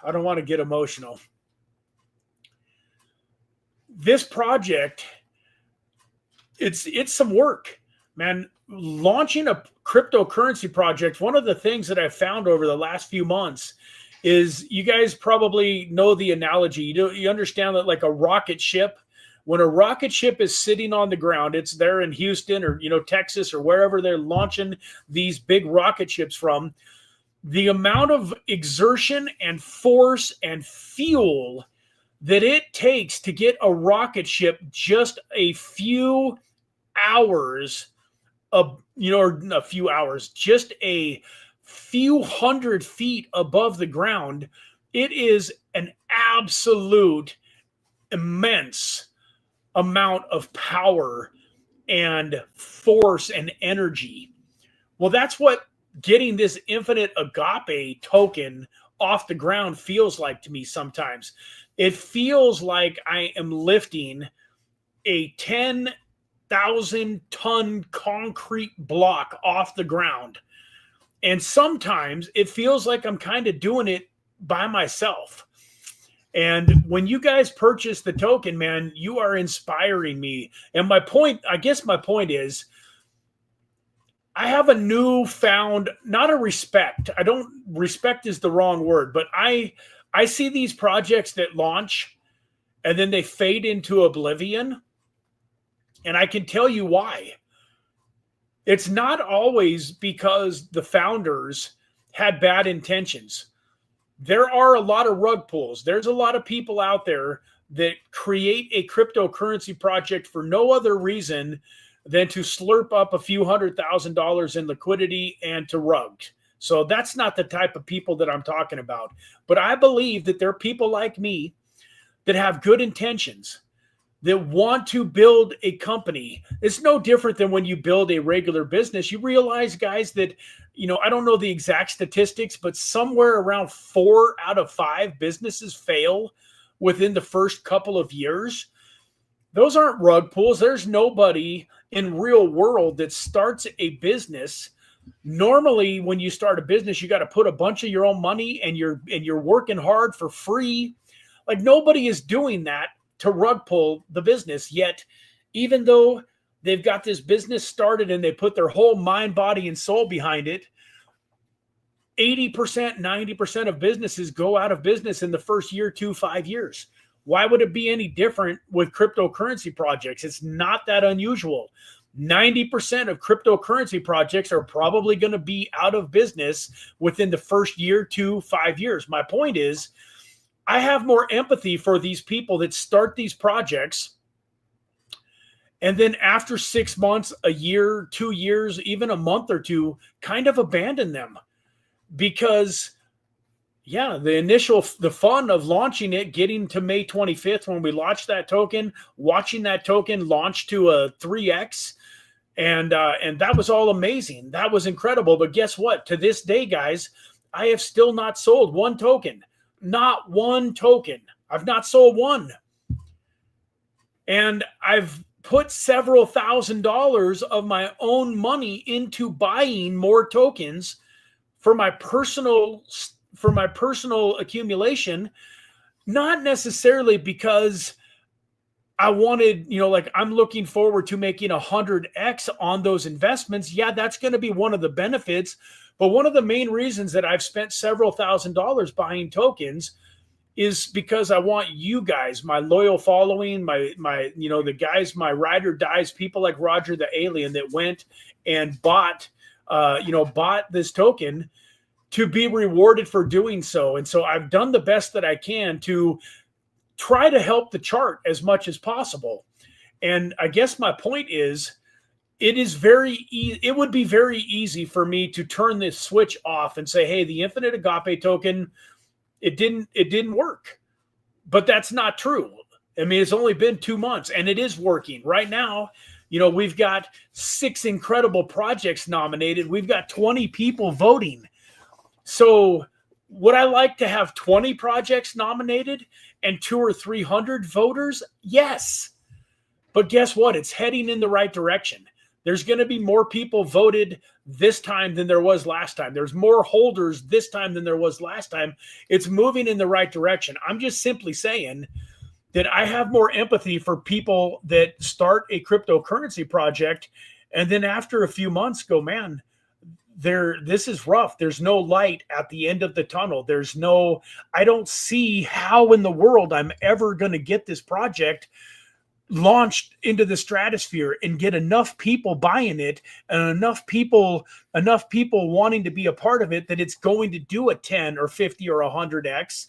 S1: I don't want to get emotional. This project, it's some work, man. Launching a cryptocurrency project, one of the things that I've found over the last few months is, you guys probably know the analogy. You understand that, like a rocket ship, when a rocket ship is sitting on the ground, it's there in Houston or, Texas or wherever they're launching these big rocket ships from, the amount of exertion and force and fuel that it takes to get a rocket ship just a few hours or a few hours, just a few hundred feet above the ground, it is an absolute immense amount of power and force and energy. Well, that's what getting this infinite AGAPE token off the ground feels like to me sometimes. It feels like I am lifting a 10,000-ton concrete block off the ground. And sometimes it feels like I'm kind of doing it by myself. And when you guys purchase the token, man, you are inspiring me. And my point is, I have a newfound, not a respect. Respect is the wrong word, but I see these projects that launch and then they fade into oblivion. And I can tell you why. It's not always because the founders had bad intentions. There are a lot of rug pulls. There's a lot of people out there that create a cryptocurrency project for no other reason than to slurp up a few $100,000 in liquidity and to rug. So that's not the type of people that I'm talking about. But I believe that there are people like me that have good intentions, that want to build a company. It's no different than when you build a regular business. You realize, guys, that, I don't know the exact statistics, but somewhere around 4 out of 5 businesses fail within the first couple of years. Those aren't rug pulls. There's nobody in real world that starts a business. Normally, when you start a business, you got to put a bunch of your own money, and you're working hard for free. Like, nobody is doing that to rug pull the business. Yet, even though they've got this business started and they put their whole mind, body, and soul behind it, 80%, 90% of businesses go out of business in the first year, 5 years. Why would it be any different with cryptocurrency projects? It's not that unusual. 90% of cryptocurrency projects are probably going to be out of business within the first year to 5 years. My point is, I have more empathy for these people that start these projects and then after 6 months, a year, 2 years, even a month or two, kind of abandon them. Because, yeah, the fun of launching it, getting to May 25th when we launched that token, watching that token launch to a 3x, and that was all amazing. That was incredible. But guess what? To this day, guys, I have still not sold one token. Not one token. I've not sold one. And I've put several $1,000s of my own money into buying more tokens for my personal accumulation, not necessarily because I wanted, like I'm looking forward to making 100x on those investments. Yeah, that's going to be one of the benefits. But one of the main reasons that I've spent several $1,000s buying tokens is because I want you guys, my loyal following, my the guys, my ride or dies, people like Roger the Alien that went and bought this token, to be rewarded for doing so. And so I've done the best that I can to try to help the chart as much as possible. And I guess my point is, it would be very easy for me to turn this switch off and say, hey, the Infinite Agape token, it didn't work. But that's not true. I mean, it's only been 2 months and it is working right now. We've got 6 incredible projects nominated. We've got 20 people voting. So would I like to have 20 projects nominated and 200 or 300 voters? Yes. But guess what? It's heading in the right direction. There's going to be more people voted this time than there was last time. There's more holders this time than there was last time. It's moving in the right direction. I'm just simply saying that I have more empathy for people that start a cryptocurrency project and then after a few months go, man, this is rough. There's no light at the end of the tunnel. I don't see how in the world I'm ever going to get this project launched into the stratosphere and get enough people buying it and enough people wanting to be a part of it that it's going to do a 10 or 50 or 100x,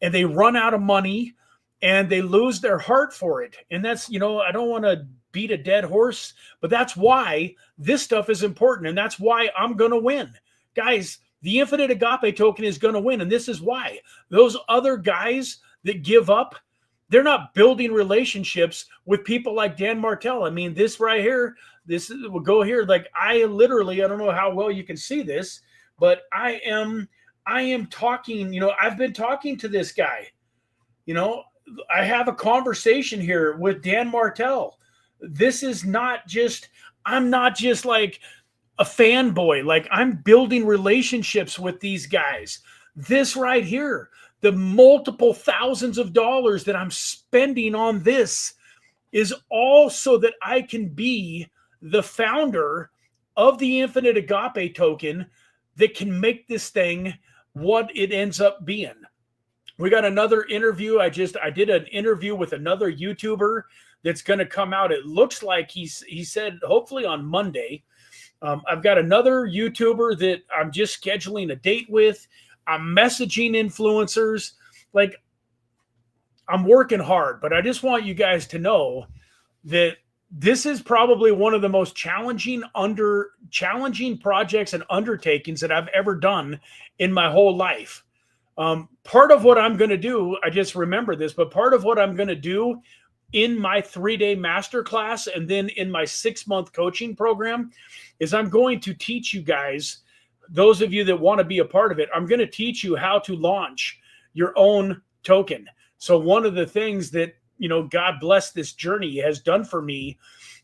S1: and they run out of money and they lose their heart for it. And that's, I don't want to beat a dead horse, but that's why this stuff is important. And that's why I'm going to win. Guys, the Infinite Agape token is going to win. And this is why. Those other guys that give up, they're not building relationships with people like Dan Martell. I mean, this right here, will go here. Like I don't know how well you can see this, but I am talking, I've been talking to this guy, I have a conversation here with Dan Martell. This is I'm not just like a fanboy. Like I'm building relationships with these guys. This right here, the multiple thousands of dollars that I'm spending on this is all so that I can be the founder of the Infinite Agape token that can make this thing what it ends up being. We got another interview. I did an interview with another YouTuber that's going to come out. It looks like he said hopefully on Monday. I've got another YouTuber that I'm just scheduling a date with. I'm messaging influencers. Like I'm working hard, but I just want you guys to know that this is probably one of the most challenging projects and undertakings that I've ever done in my whole life. Part of what I'm going to do, I just remember this, but part of what I'm going to do in my 3-day masterclass and then in my 6-month coaching program is I'm going to teach you guys, those of you that want to be a part of it, I'm going to teach you how to launch your own token. So one of the things that, God bless this journey has done for me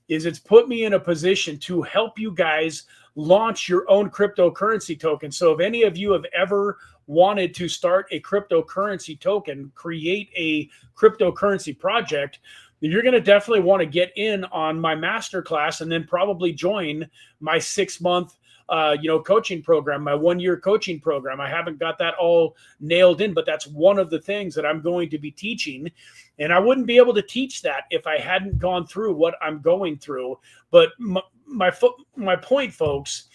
S1: is it's put me in a position to help you guys launch your own cryptocurrency token. So if any of you have ever wanted to start a cryptocurrency token, create a cryptocurrency project, then you're going to definitely want to get in on my masterclass and then probably join my 6-month coaching program, my 1-year coaching program. I haven't got that all nailed in, but that's one of the things that I'm going to be teaching. And I wouldn't be able to teach that if I hadn't gone through what I'm going through. But my point, folks,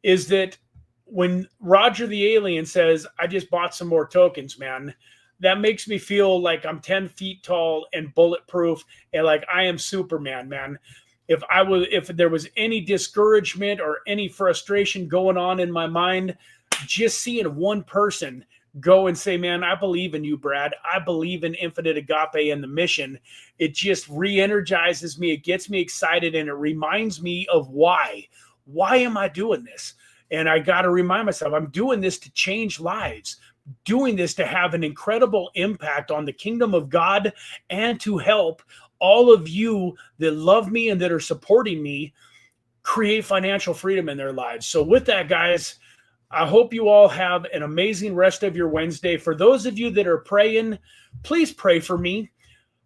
S1: is that when Roger the Alien says, I just bought some more tokens, man, that makes me feel like I'm 10 feet tall and bulletproof and like I am Superman, man. If there was any discouragement or any frustration going on in my mind, just seeing one person go and say, man, I believe in you, Brad. I believe in Infinite Agape and the mission. It just re-energizes me. It gets me excited, and it reminds me of why. Why am I doing this? And I got to remind myself, I'm doing this to change lives, doing this to have an incredible impact on the kingdom of God and to help all of you that love me and that are supporting me create financial freedom in their lives. So with that, guys, I hope you all have an amazing rest of your Wednesday. For those of you that are praying, please pray for me.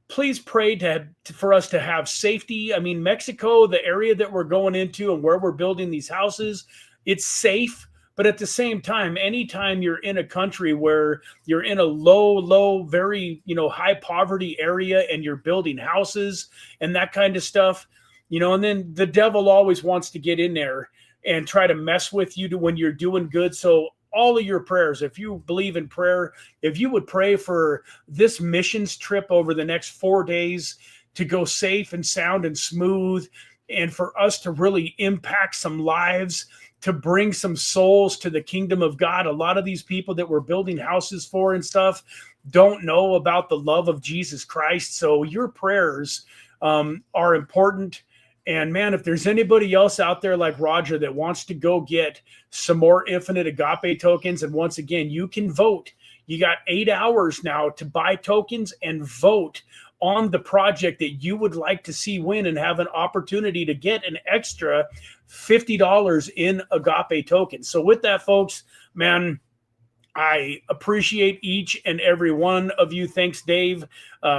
S1: Please pray for us to have safety. I mean, Mexico, the area that we're going into and where we're building these houses, it's safe. But at the same time, anytime you're in a country where you're in a low, very, high poverty area and you're building houses and that kind of stuff, and then the devil always wants to get in there and try to mess with you when you're doing good. So all of your prayers, if you believe in prayer, if you would pray for this missions trip over the next 4 days to go safe and sound and smooth, and for us to really impact some lives, to bring some souls to the kingdom of God. A lot of these people that we're building houses for and stuff don't know about the love of Jesus Christ. So your prayers are important. And man, if there's anybody else out there like Roger that wants to go get some more Infinite Agape tokens, and once again, you can vote. You got 8 hours now to buy tokens and vote on the project that you would like to see win and have an opportunity to get an extra $50 in Agape tokens. So with that, folks, man, I appreciate each and every one of you. Thanks, Dave,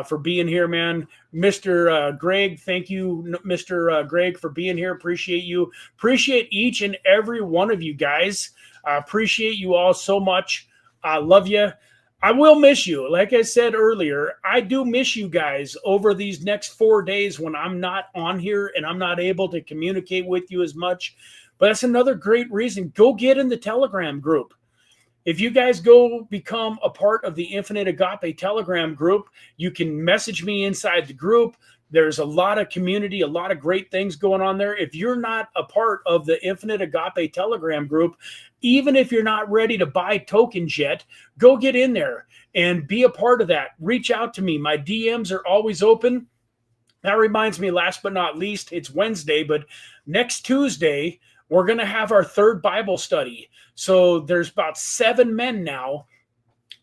S1: for being here, man. Mr. Greg, thank you, Mr. Greg, for being here. Appreciate you. Appreciate each and every one of you guys. I appreciate you all so much. I love you. I will miss you. Like I said earlier, I do miss you guys over these next 4 days when I'm not on here and I'm not able to communicate with you as much. But that's another great reason. Go get in the Telegram group. If you guys go become a part of the Infinite Agape Telegram group, you can message me inside the group. There's a lot of community, a lot of great things going on there. If you're not a part of the Infinite Agape Telegram group, even if you're not ready to buy tokens yet, go get in there and be a part of that. Reach out to me. My DMs are always open. That reminds me, last but not least, it's Wednesday, but next Tuesday, we're going to have our third Bible study. So there's about 7 men now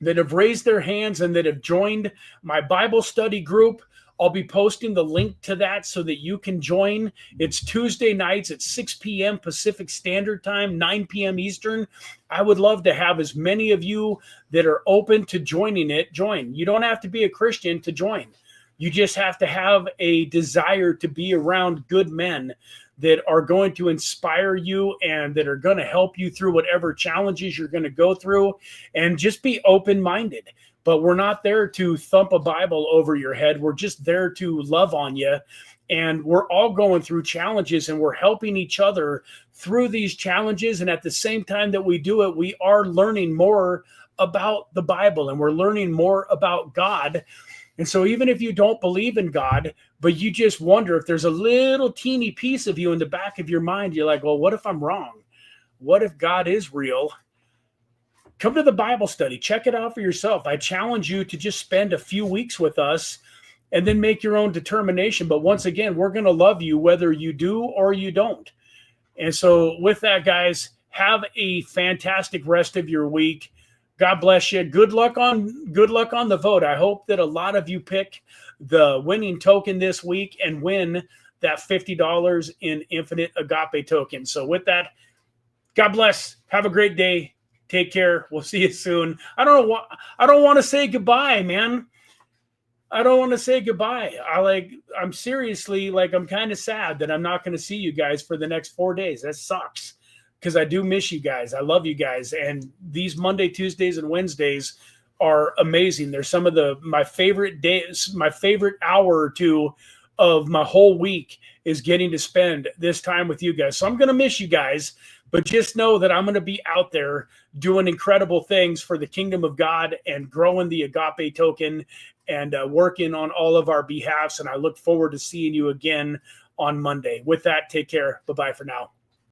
S1: that have raised their hands and that have joined my Bible study group. I'll be posting the link to that so that you can join. It's Tuesday nights at 6 p.m. Pacific Standard Time, 9 p.m. Eastern. I would love to have as many of you that are open to joining it join. You don't have to be a Christian to join. You just have to have a desire to be around good men that are going to inspire you and that are going to help you through whatever challenges you're going to go through, and just be open-minded. But we're not there to thump a Bible over your head. We're just there to love on you. And we're all going through challenges, and we're helping each other through these challenges. And at the same time that we do it, we are learning more about the Bible, and we're learning more about God. And so even if you don't believe in God, but you just wonder if there's a little teeny piece of you in the back of your mind, you're like, well, what if I'm wrong? What if God is real? Come to the Bible study. Check it out for yourself. I challenge you to just spend a few weeks with us and then make your own determination. But once again, we're going to love you whether you do or you don't. And so with that, guys, have a fantastic rest of your week. God bless you. Good luck on the vote. I hope that a lot of you pick the winning token this week and win that $50 in Infinite Agape token. So with that, God bless. Have a great day. Take care. We'll see you soon. I don't want to say goodbye, man. I don't want to say goodbye. I'm seriously, I'm kind of sad that I'm not going to see you guys for the next 4 days. That sucks. because I do miss you guys. I love you guys. And these Monday, Tuesdays, and Wednesdays are amazing. They're some of my favorite days, my favorite hour or two of my whole week is getting to spend this time with you guys. So I'm going to miss you guys, but just know that I'm going to be out there doing incredible things for the kingdom of God and growing the AGAPE token and working on all of our behalfs. And I look forward to seeing you again on Monday. With that, take care. Bye-bye for now.